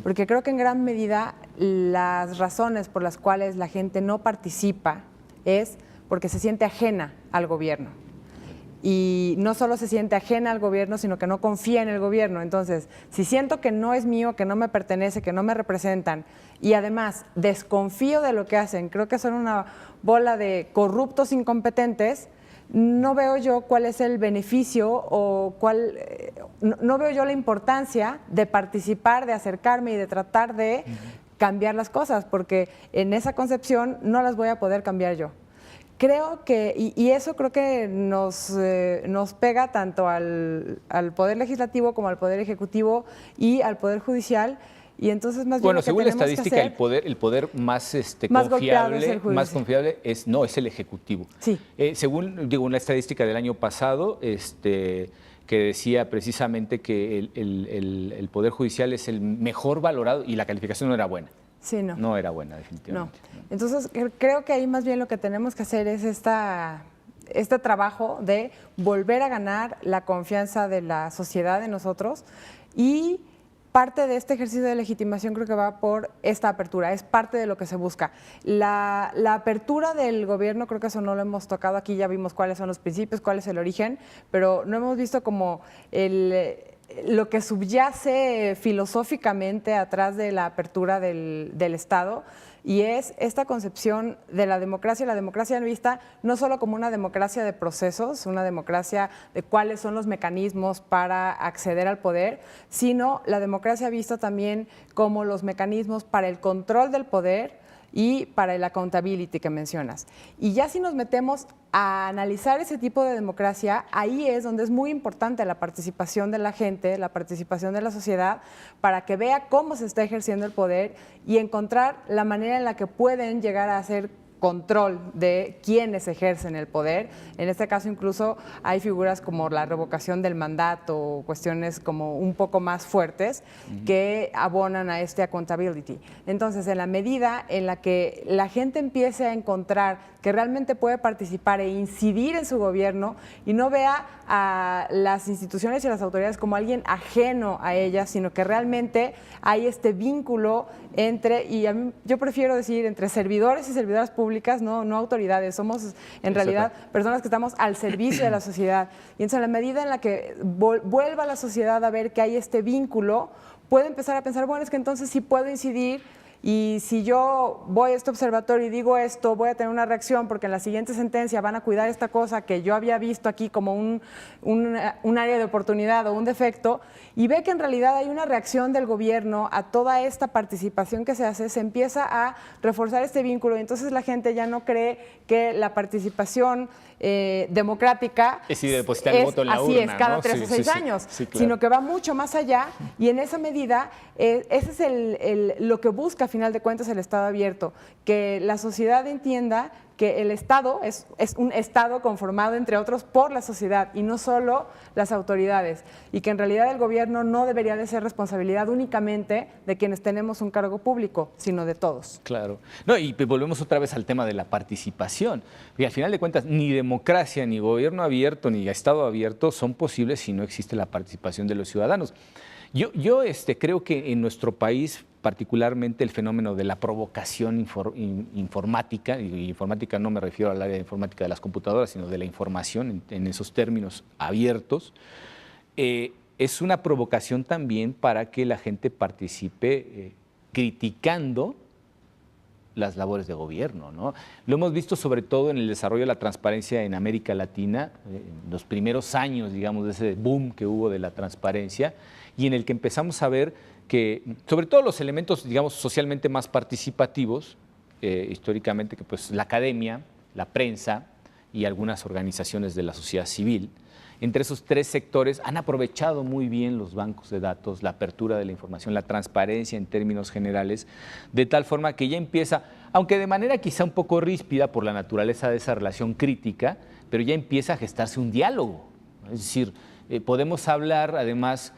Porque creo que en gran medida las razones por las cuales la gente no participa es porque se siente ajena al gobierno. Y no solo se siente ajena al gobierno, sino que no confía en el gobierno. Entonces, si siento que no es mío, que no me pertenece, que no me representan, y además desconfío de lo que hacen, creo que son una bola de corruptos incompetentes, no veo yo cuál es el beneficio o no veo yo la importancia de participar, de acercarme y de tratar de cambiar las cosas, porque en esa concepción no las voy a poder cambiar yo. Creo que, y eso creo que nos pega tanto al Poder Legislativo como al Poder Ejecutivo y al Poder Judicial. Y entonces más bien bueno, lo que según la tenemos que estadística, hacer, el poder más, golpeado es el judicial. es el Ejecutivo. Sí. Según una estadística del año pasado, que decía precisamente que el Poder Judicial es el mejor valorado y la calificación no era buena. Sí, no. No era buena, definitivamente. No. Entonces, creo que ahí más bien lo que tenemos que hacer es este trabajo de volver a ganar la confianza de la sociedad en nosotros, y parte de este ejercicio de legitimación creo que va por esta apertura, es parte de lo que se busca. La apertura del gobierno, creo que eso no lo hemos tocado aquí, ya vimos cuáles son los principios, cuál es el origen, pero no hemos visto como lo que subyace filosóficamente atrás de la apertura del Estado, y es esta concepción de la democracia vista no solo como una democracia de procesos, una democracia de cuáles son los mecanismos para acceder al poder, sino la democracia vista también como los mecanismos para el control del poder y para el accountability que mencionas. Y ya si nos metemos a analizar ese tipo de democracia, ahí es donde es muy importante la participación de la gente, la participación de la sociedad, para que vea cómo se está ejerciendo el poder y encontrar la manera en la que pueden llegar a hacer control de quienes ejercen el poder. En este caso incluso hay figuras como la revocación del mandato o cuestiones como un poco más fuertes que abonan a este accountability. Entonces, en la medida en la que la gente empiece a encontrar que realmente puede participar e incidir en su gobierno y no vea a las instituciones y a las autoridades como alguien ajeno a ellas, sino que realmente hay este vínculo entre, y yo prefiero decir, entre servidores y servidoras públicas, no autoridades, somos en realidad personas que estamos al servicio de la sociedad. Y entonces, en la medida en la que vuelva la sociedad a ver que hay este vínculo, puede empezar a pensar, bueno, es que entonces sí puedo incidir. Y si yo voy a este observatorio y digo esto, voy a tener una reacción porque en la siguiente sentencia van a cuidar esta cosa que yo había visto aquí como un área de oportunidad o un defecto, y ve que en realidad hay una reacción del gobierno a toda esta participación que se hace, se empieza a reforzar este vínculo, y entonces la gente ya no cree que la participación democrática es ir a depositar el voto en la urna, así es, cada ¿no? 3 o 6 años, claro. Sino que va mucho más allá, y en esa medida ese es lo que busca a final de cuentas el Estado abierto, que la sociedad entienda que el Estado es un Estado conformado, entre otros, por la sociedad y no solo las autoridades, y que en realidad el gobierno no debería de ser responsabilidad únicamente de quienes tenemos un cargo público, sino de todos. Claro. No, y volvemos otra vez al tema de la participación. Y al final de cuentas, ni democracia, ni gobierno abierto, ni Estado abierto son posibles si no existe la participación de los ciudadanos. Yo creo que en nuestro país, particularmente el fenómeno de la provocación informática, y informática no me refiero al área de informática de las computadoras, sino de la información en esos términos abiertos, es una provocación también para que la gente participe criticando las labores de gobierno, ¿no? Lo hemos visto sobre todo en el desarrollo de la transparencia en América Latina, en los primeros años, digamos, de ese boom que hubo de la transparencia, y en el que empezamos a ver que, sobre todo los elementos, digamos, socialmente más participativos, históricamente, que pues la academia, la prensa y algunas organizaciones de la sociedad civil, entre esos 3 sectores han aprovechado muy bien los bancos de datos, la apertura de la información, la transparencia en términos generales, de tal forma que ya empieza, aunque de manera quizá un poco ríspida por la naturaleza de esa relación crítica, pero ya empieza a gestarse un diálogo. Es decir, podemos hablar además,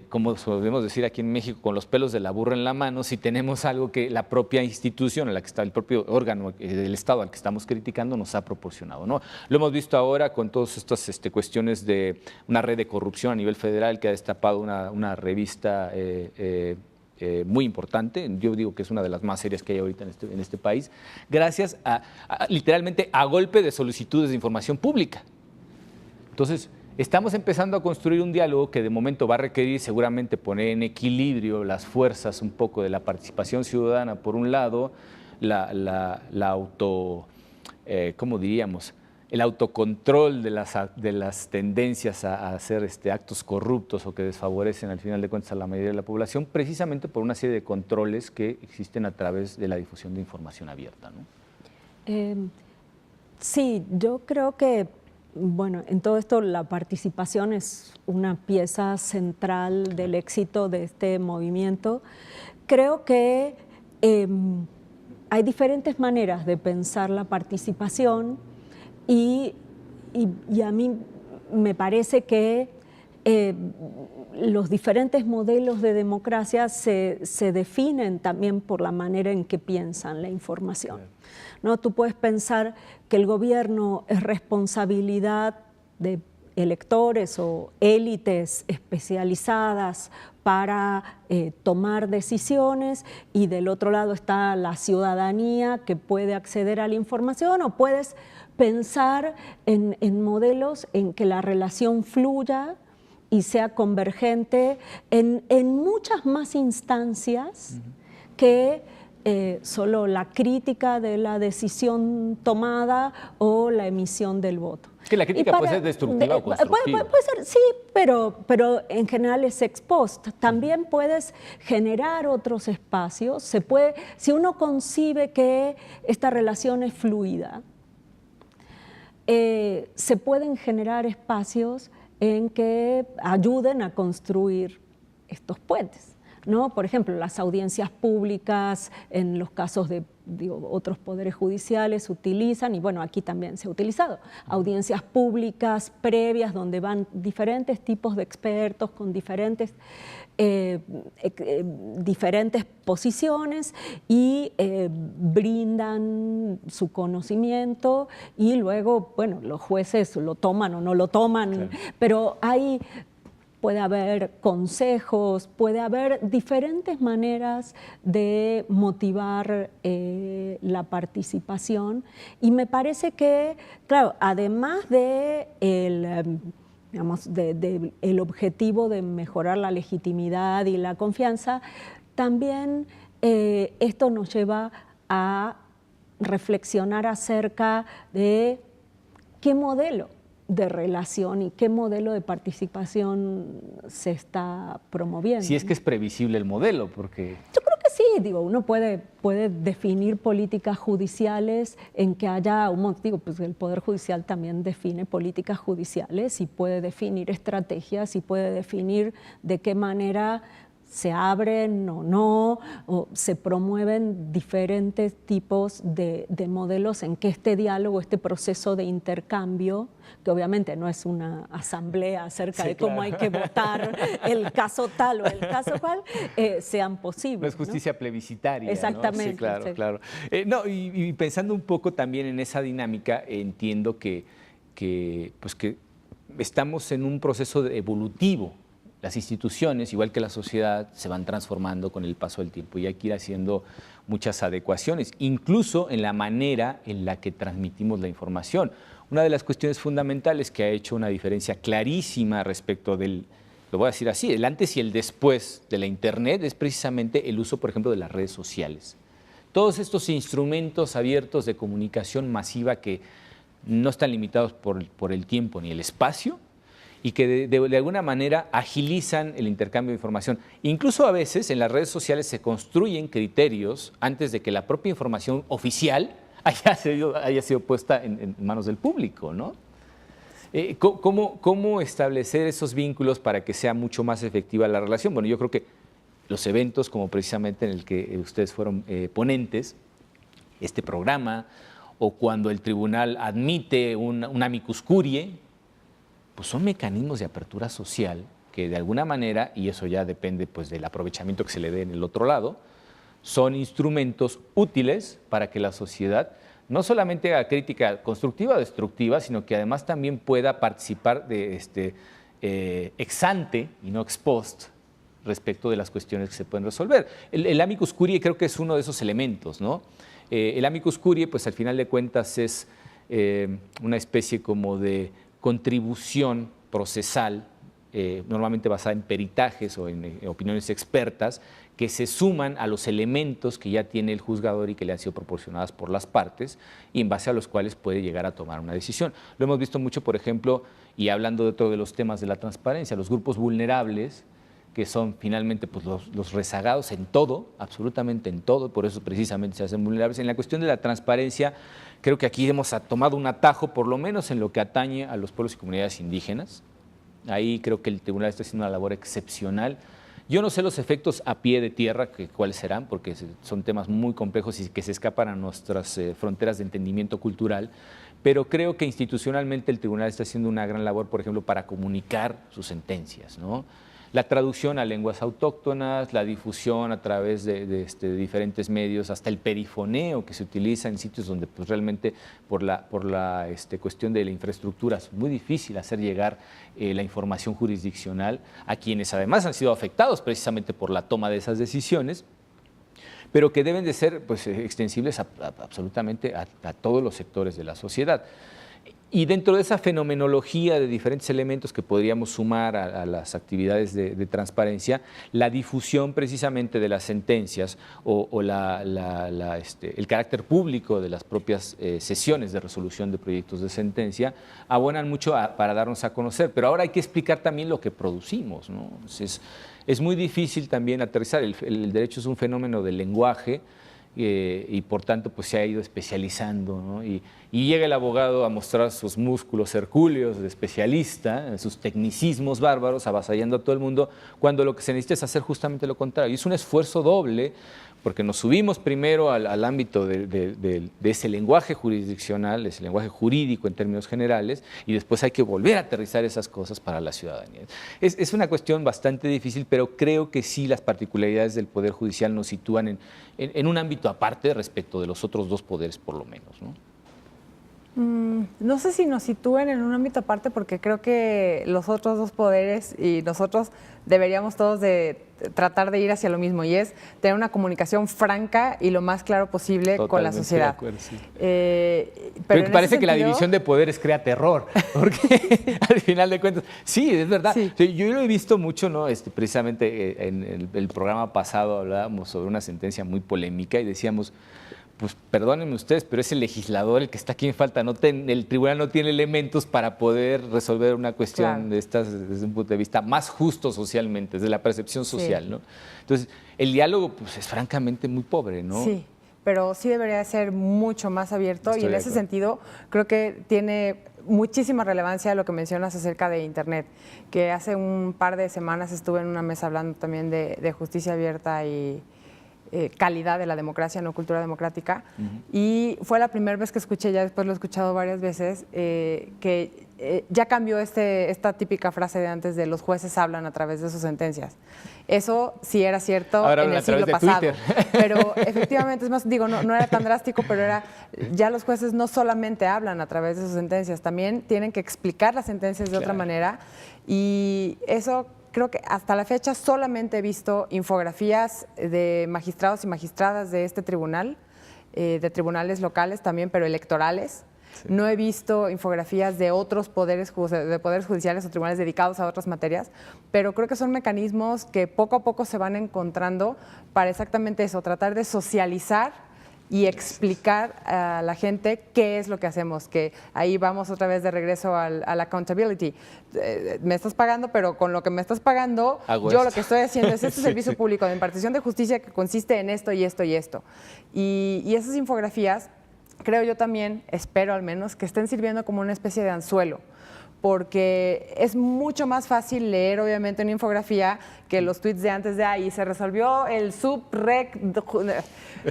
como podemos decir aquí en México, con los pelos de la burra en la mano, si tenemos algo que la propia institución, en la que está el propio órgano del Estado al que estamos criticando, nos ha proporcionado, ¿no? Lo hemos visto ahora con todas estas cuestiones de una red de corrupción a nivel federal que ha destapado una revista muy importante, yo digo que es una de las más serias que hay ahorita en este país, gracias literalmente a golpe de solicitudes de información pública. Entonces, estamos empezando a construir un diálogo que de momento va a requerir seguramente poner en equilibrio las fuerzas un poco de la participación ciudadana, por un lado, ¿cómo diríamos? el autocontrol de las tendencias a hacer actos corruptos o que desfavorecen al final de cuentas a la mayoría de la población, precisamente por una serie de controles que existen a través de la difusión de información abierta, ¿no? Sí, yo creo que, bueno, en todo esto la participación es una pieza central del éxito de este movimiento. Creo que hay diferentes maneras de pensar la participación y a mí me parece que los diferentes modelos de democracia se definen también por la manera en que piensan la información, ¿no? Tú puedes pensar que el gobierno es responsabilidad de electores o élites especializadas para tomar decisiones, y del otro lado está la ciudadanía que puede acceder a la información, o puedes pensar en modelos en que la relación fluya y sea convergente en muchas más instancias que solo la crítica de la decisión tomada o la emisión del voto. Que la crítica puede ser destructiva o constructiva. Puede ser, sí, pero en general es ex post. También puedes generar otros espacios. Si uno concibe que esta relación es fluida, se pueden generar espacios en que ayuden a construir estos puentes, ¿no? Por ejemplo, las audiencias públicas en los casos de otros poderes judiciales utilizan, y bueno, aquí también se ha utilizado, audiencias públicas previas donde van diferentes tipos de expertos con diferentes posiciones y brindan su conocimiento, y luego, bueno, los jueces lo toman o no lo toman, claro. Pero puede haber consejos, puede haber diferentes maneras de motivar la participación, y me parece que, claro, además de el objetivo de mejorar la legitimidad y la confianza, también esto nos lleva a reflexionar acerca de qué modelo de relación y qué modelo de participación se está promoviendo. Si es que es previsible el modelo, porque... Yo creo que sí, uno puede definir políticas judiciales en que haya pues el Poder Judicial también define políticas judiciales y puede definir estrategias y puede definir de qué manera se abren o no, o se promueven diferentes tipos de modelos en que este diálogo, este proceso de intercambio, que obviamente no es una asamblea acerca de cómo hay que votar el caso tal o el caso cual, sean posibles. No es justicia plebiscitaria. Exactamente. ¿no? Sí, claro, sí. Claro. Y pensando un poco también en esa dinámica, entiendo que estamos en un proceso evolutivo. Las instituciones, igual que la sociedad, se van transformando con el paso del tiempo y hay que ir haciendo muchas adecuaciones, incluso en la manera en la que transmitimos la información. Una de las cuestiones fundamentales que ha hecho una diferencia clarísima respecto del, lo voy a decir así, el antes y el después de la Internet es precisamente el uso, por ejemplo, de las redes sociales. Todos estos instrumentos abiertos de comunicación masiva que no están limitados por el tiempo ni el espacio, y que de alguna manera agilizan el intercambio de información. Incluso a veces en las redes sociales se construyen criterios antes de que la propia información oficial haya sido puesta en manos del público, ¿no? ¿Cómo establecer esos vínculos para que sea mucho más efectiva la relación? Bueno, yo creo que los eventos, como precisamente en el que ustedes fueron ponentes, este programa, o cuando el tribunal admite un amicus curiae, pues son mecanismos de apertura social que de alguna manera, y eso ya depende pues del aprovechamiento que se le dé en el otro lado, son instrumentos útiles para que la sociedad no solamente haga crítica constructiva o destructiva, sino que además también pueda participar de ex ante y no ex post respecto de las cuestiones que se pueden resolver. El amicus curiae creo que es uno de esos elementos, ¿no? El amicus curiae, pues al final de cuentas es una especie como de contribución procesal, normalmente basada en peritajes o en opiniones expertas, que se suman a los elementos que ya tiene el juzgador y que le han sido proporcionadas por las partes y en base a los cuales puede llegar a tomar una decisión. Lo hemos visto mucho, por ejemplo, y hablando de otro de los temas de la transparencia, los grupos vulnerables, que son finalmente pues, los rezagados en todo, absolutamente en todo, por eso precisamente se hacen vulnerables. En la cuestión de la transparencia, creo que aquí hemos tomado un atajo, por lo menos en lo que atañe a los pueblos y comunidades indígenas. Ahí creo que el tribunal está haciendo una labor excepcional. Yo no sé los efectos a pie de tierra, cuáles serán, porque son temas muy complejos y que se escapan a nuestras fronteras de entendimiento cultural, pero creo que institucionalmente el tribunal está haciendo una gran labor, por ejemplo, para comunicar sus sentencias, ¿no? La traducción a lenguas autóctonas, la difusión a través de diferentes medios, hasta el perifoneo que se utiliza en sitios donde pues, realmente por la cuestión de la infraestructura es muy difícil hacer llegar la información jurisdiccional a quienes además han sido afectados precisamente por la toma de esas decisiones, pero que deben de ser pues, extensibles absolutamente a todos los sectores de la sociedad. Y dentro de esa fenomenología de diferentes elementos que podríamos sumar a las actividades de transparencia, la difusión precisamente de las sentencias o el carácter público de las propias sesiones de resolución de proyectos de sentencia abonan mucho para darnos a conocer. Pero ahora hay que explicar también lo que producimos, ¿no? Es muy difícil también aterrizar. El derecho es un fenómeno del lenguaje, y por tanto pues se ha ido especializando, ¿no? Y llega el abogado a mostrar sus músculos hercúleos de especialista, sus tecnicismos bárbaros, avasallando a todo el mundo, cuando lo que se necesita es hacer justamente lo contrario. Y es un esfuerzo doble, porque nos subimos primero al ámbito de ese lenguaje jurisdiccional, ese lenguaje jurídico en términos generales, y después hay que volver a aterrizar esas cosas para la ciudadanía. Es una cuestión bastante difícil, pero creo que sí las particularidades del Poder Judicial nos sitúan en un ámbito aparte respecto de los otros dos poderes, por lo menos, ¿no? No sé si nos sitúen en un ámbito aparte, porque creo que los otros dos poderes y nosotros deberíamos todos de tratar de ir hacia lo mismo, y es tener una comunicación franca y lo más claro posible con la sociedad. De acuerdo, sí. Pero parece que la división de poderes crea terror, porque al final de cuentas, sí, es verdad. Sí. Yo lo he visto mucho, ¿no? Precisamente en el programa pasado hablábamos sobre una sentencia muy polémica y decíamos, pues perdónenme ustedes, pero es el legislador el que está aquí en falta. El tribunal no tiene elementos para poder resolver una cuestión claro. de estas desde un punto de vista más justo socialmente, desde la percepción social, Sí. ¿no? Entonces, el diálogo pues, es francamente muy pobre, ¿no? Sí, pero sí debería ser mucho más abierto. Estoy y en de ese acuerdo. sentido creo que tiene muchísima relevancia lo que mencionas acerca de Internet, que hace un par de semanas estuve en una mesa hablando también de justicia abierta y calidad de la democracia, no cultura democrática. Y fue la primera vez que escuché, ya después lo he escuchado varias veces, que ya cambió esta típica frase de antes de los jueces hablan a través de sus sentencias. Eso sí era cierto Ahora en el a través siglo de pasado. Twitter. Pero efectivamente, es más, digo, no era tan drástico, pero ya los jueces no solamente hablan a través de sus sentencias, también tienen que explicar las sentencias de otra manera. Y eso creo que hasta la fecha solamente he visto infografías de magistrados y magistradas de este tribunal, de tribunales locales también, pero electorales. Sí. No he visto infografías de otros poderes judiciales o tribunales dedicados a otras materias, pero creo que son mecanismos que poco a poco se van encontrando para exactamente eso, tratar de socializar y explicar a la gente qué es lo que hacemos, que ahí vamos otra vez de regreso al accountability. Me estás pagando, pero con lo que me estás pagando, yo lo que estoy haciendo es este servicio público de impartición de justicia que consiste en esto y esto y esto. Y esas infografías, creo yo también, espero al menos, que estén sirviendo como una especie de anzuelo, porque es mucho más fácil leer, obviamente, una infografía que los tweets de antes de ahí se resolvió el subrec.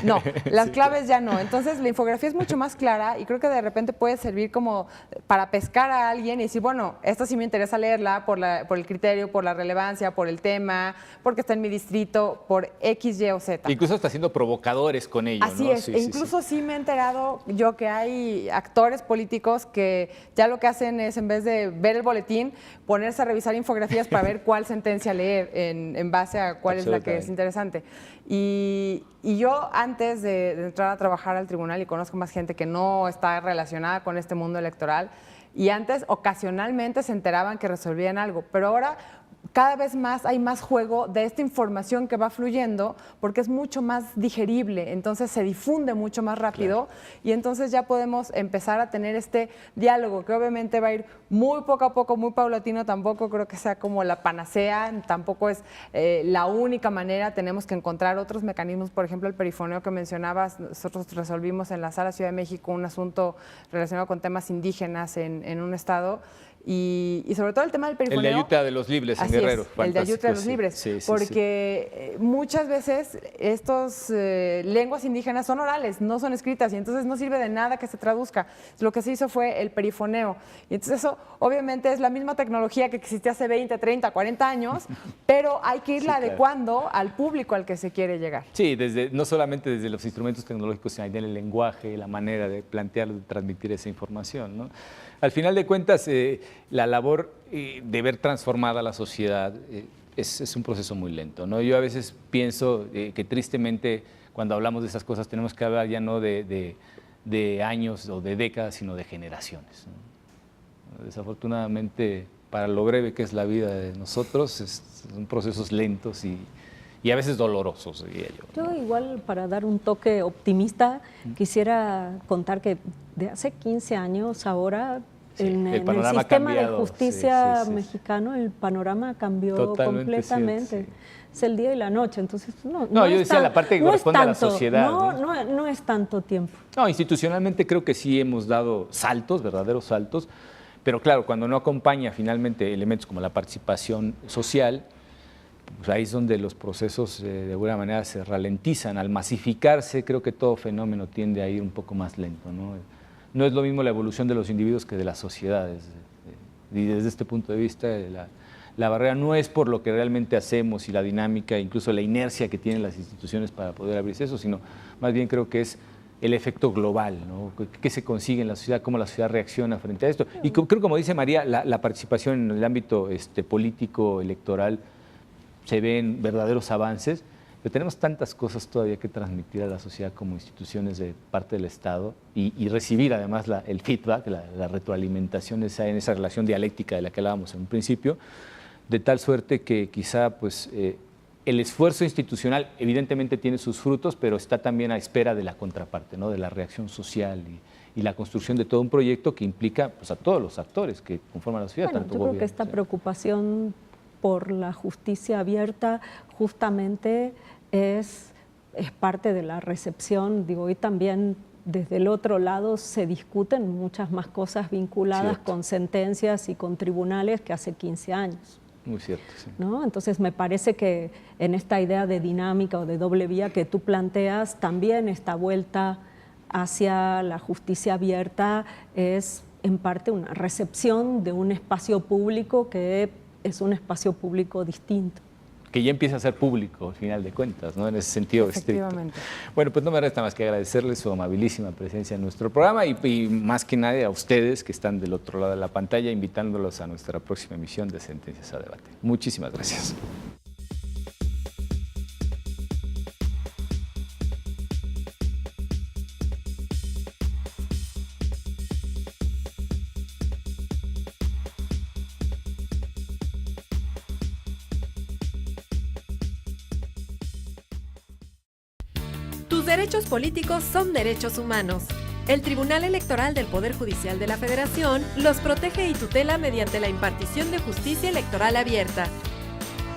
No, las claves ya no. Entonces, la infografía es mucho más clara y creo que de repente puede servir como para pescar a alguien y decir, bueno, esta sí me interesa leerla por el criterio, por la relevancia, por el tema, porque está en mi distrito, por X, Y o Z. Incluso está siendo provocadores con ello, Así ¿no? es. Incluso sí me he enterado yo que hay actores políticos que ya lo que hacen es, en vez de ver el boletín, ponerse a revisar infografías para ver cuál sentencia leer en base a cuál es la que es interesante. Y yo antes de entrar a trabajar al tribunal, y conozco más gente que no está relacionada con este mundo electoral, y antes ocasionalmente se enteraban que resolvían algo, pero ahora cada vez más hay más juego de esta información que va fluyendo porque es mucho más digerible, entonces se difunde mucho más rápido y entonces ya podemos empezar a tener este diálogo que obviamente va a ir muy poco a poco, muy paulatino, tampoco creo que sea como la panacea, tampoco es la única manera, tenemos que encontrar otros mecanismos, por ejemplo el perifoneo que mencionabas, nosotros resolvimos en la Sala Ciudad de México un asunto relacionado con temas indígenas en un estado. Y sobre todo el tema del perifoneo. El de Ayutla de los Libres en Guerrero. El de Ayutla de los Libres, porque muchas veces estas lenguas indígenas son orales, no son escritas, y entonces no sirve de nada que se traduzca. Lo que se hizo fue el perifoneo. Y entonces eso obviamente es la misma tecnología que existía hace 20, 30, 40 años, pero hay que irla adecuando al público al que se quiere llegar. Sí, no solamente desde los instrumentos tecnológicos, sino en el lenguaje, la manera de plantear, de transmitir esa información, ¿no? Al final de cuentas, la labor de ver transformada la sociedad es un proceso muy lento, ¿no? Yo a veces pienso que tristemente cuando hablamos de esas cosas tenemos que hablar ya no de años o de décadas, sino de generaciones, ¿no? Desafortunadamente, para lo breve que es la vida de nosotros, son procesos lentos y a veces dolorosos, diría yo, ¿no? Yo igual, para dar un toque optimista, quisiera contar que de hace 15 años ahora, en el sistema de justicia mexicano, el panorama cambió completamente. Sí. Es el día y la noche, entonces no yo decía la parte que corresponde a la sociedad. No es tanto tiempo. No, institucionalmente creo que sí hemos dado saltos, verdaderos saltos, pero claro, cuando no acompaña finalmente elementos como la participación social, pues ahí es donde los procesos de alguna manera se ralentizan. Al masificarse, creo que todo fenómeno tiende a ir un poco más lento, ¿no? No es lo mismo la evolución de los individuos que de las sociedades. Y desde este punto de vista, la barrera no es por lo que realmente hacemos y la dinámica, incluso la inercia que tienen las instituciones para poder abrirse eso, sino más bien creo que es el efecto global, ¿no? ¿Qué se consigue en la sociedad? ¿Cómo la sociedad reacciona frente a esto? Y creo, como dice María, la participación en el ámbito político, electoral, se ven verdaderos avances, pero tenemos tantas cosas todavía que transmitir a la sociedad como instituciones de parte del Estado y recibir además el feedback, la retroalimentación en esa relación dialéctica de la que hablábamos en un principio, de tal suerte que quizá pues, el esfuerzo institucional evidentemente tiene sus frutos, pero está también a espera de la contraparte, ¿no? De la reacción social y la construcción de todo un proyecto que implica pues, a todos los actores que conforman la sociedad. Bueno, tanto yo creo que esta preocupación por la justicia abierta justamente es parte de la recepción. Digo, hoy también desde el otro lado se discuten muchas más cosas vinculadas con sentencias y con tribunales que hace 15 años. Muy cierto, sí. ¿No? Entonces me parece que en esta idea de dinámica o de doble vía que tú planteas, también esta vuelta hacia la justicia abierta es en parte una recepción de un espacio público que es un espacio público distinto. Que ya empieza a ser público, al final de cuentas, ¿no? En ese sentido estricto. Bueno, pues no me resta más que agradecerles su amabilísima presencia en nuestro programa y más que nada a ustedes que están del otro lado de la pantalla, invitándolos a nuestra próxima emisión de Sentencias a Debate. Muchísimas gracias. Tus derechos políticos son derechos humanos. El Tribunal Electoral del Poder Judicial de la Federación los protege y tutela mediante la impartición de justicia electoral abierta.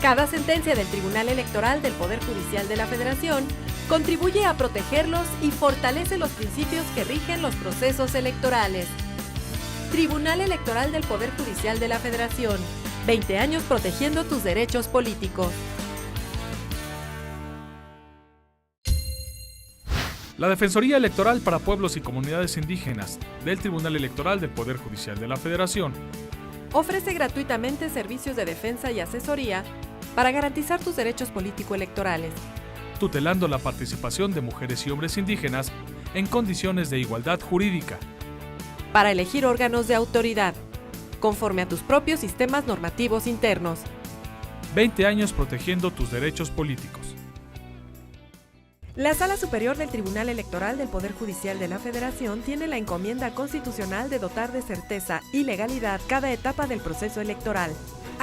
Cada sentencia del Tribunal Electoral del Poder Judicial de la Federación contribuye a protegerlos y fortalece los principios que rigen los procesos electorales. Tribunal Electoral del Poder Judicial de la Federación. 20 años protegiendo tus derechos políticos. La Defensoría Electoral para Pueblos y Comunidades Indígenas del Tribunal Electoral del Poder Judicial de la Federación ofrece gratuitamente servicios de defensa y asesoría para garantizar tus derechos político-electorales, tutelando la participación de mujeres y hombres indígenas en condiciones de igualdad jurídica, para elegir órganos de autoridad, conforme a tus propios sistemas normativos internos. 20 años protegiendo tus derechos políticos. La Sala Superior del Tribunal Electoral del Poder Judicial de la Federación tiene la encomienda constitucional de dotar de certeza y legalidad cada etapa del proceso electoral.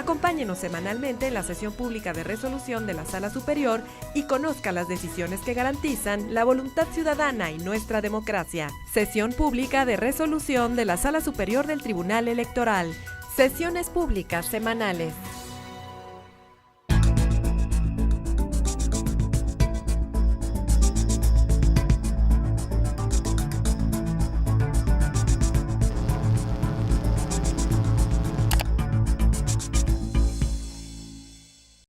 Acompáñenos semanalmente en la sesión pública de resolución de la Sala Superior y conozca las decisiones que garantizan la voluntad ciudadana y nuestra democracia. Sesión pública de resolución de la Sala Superior del Tribunal Electoral. Sesiones públicas semanales.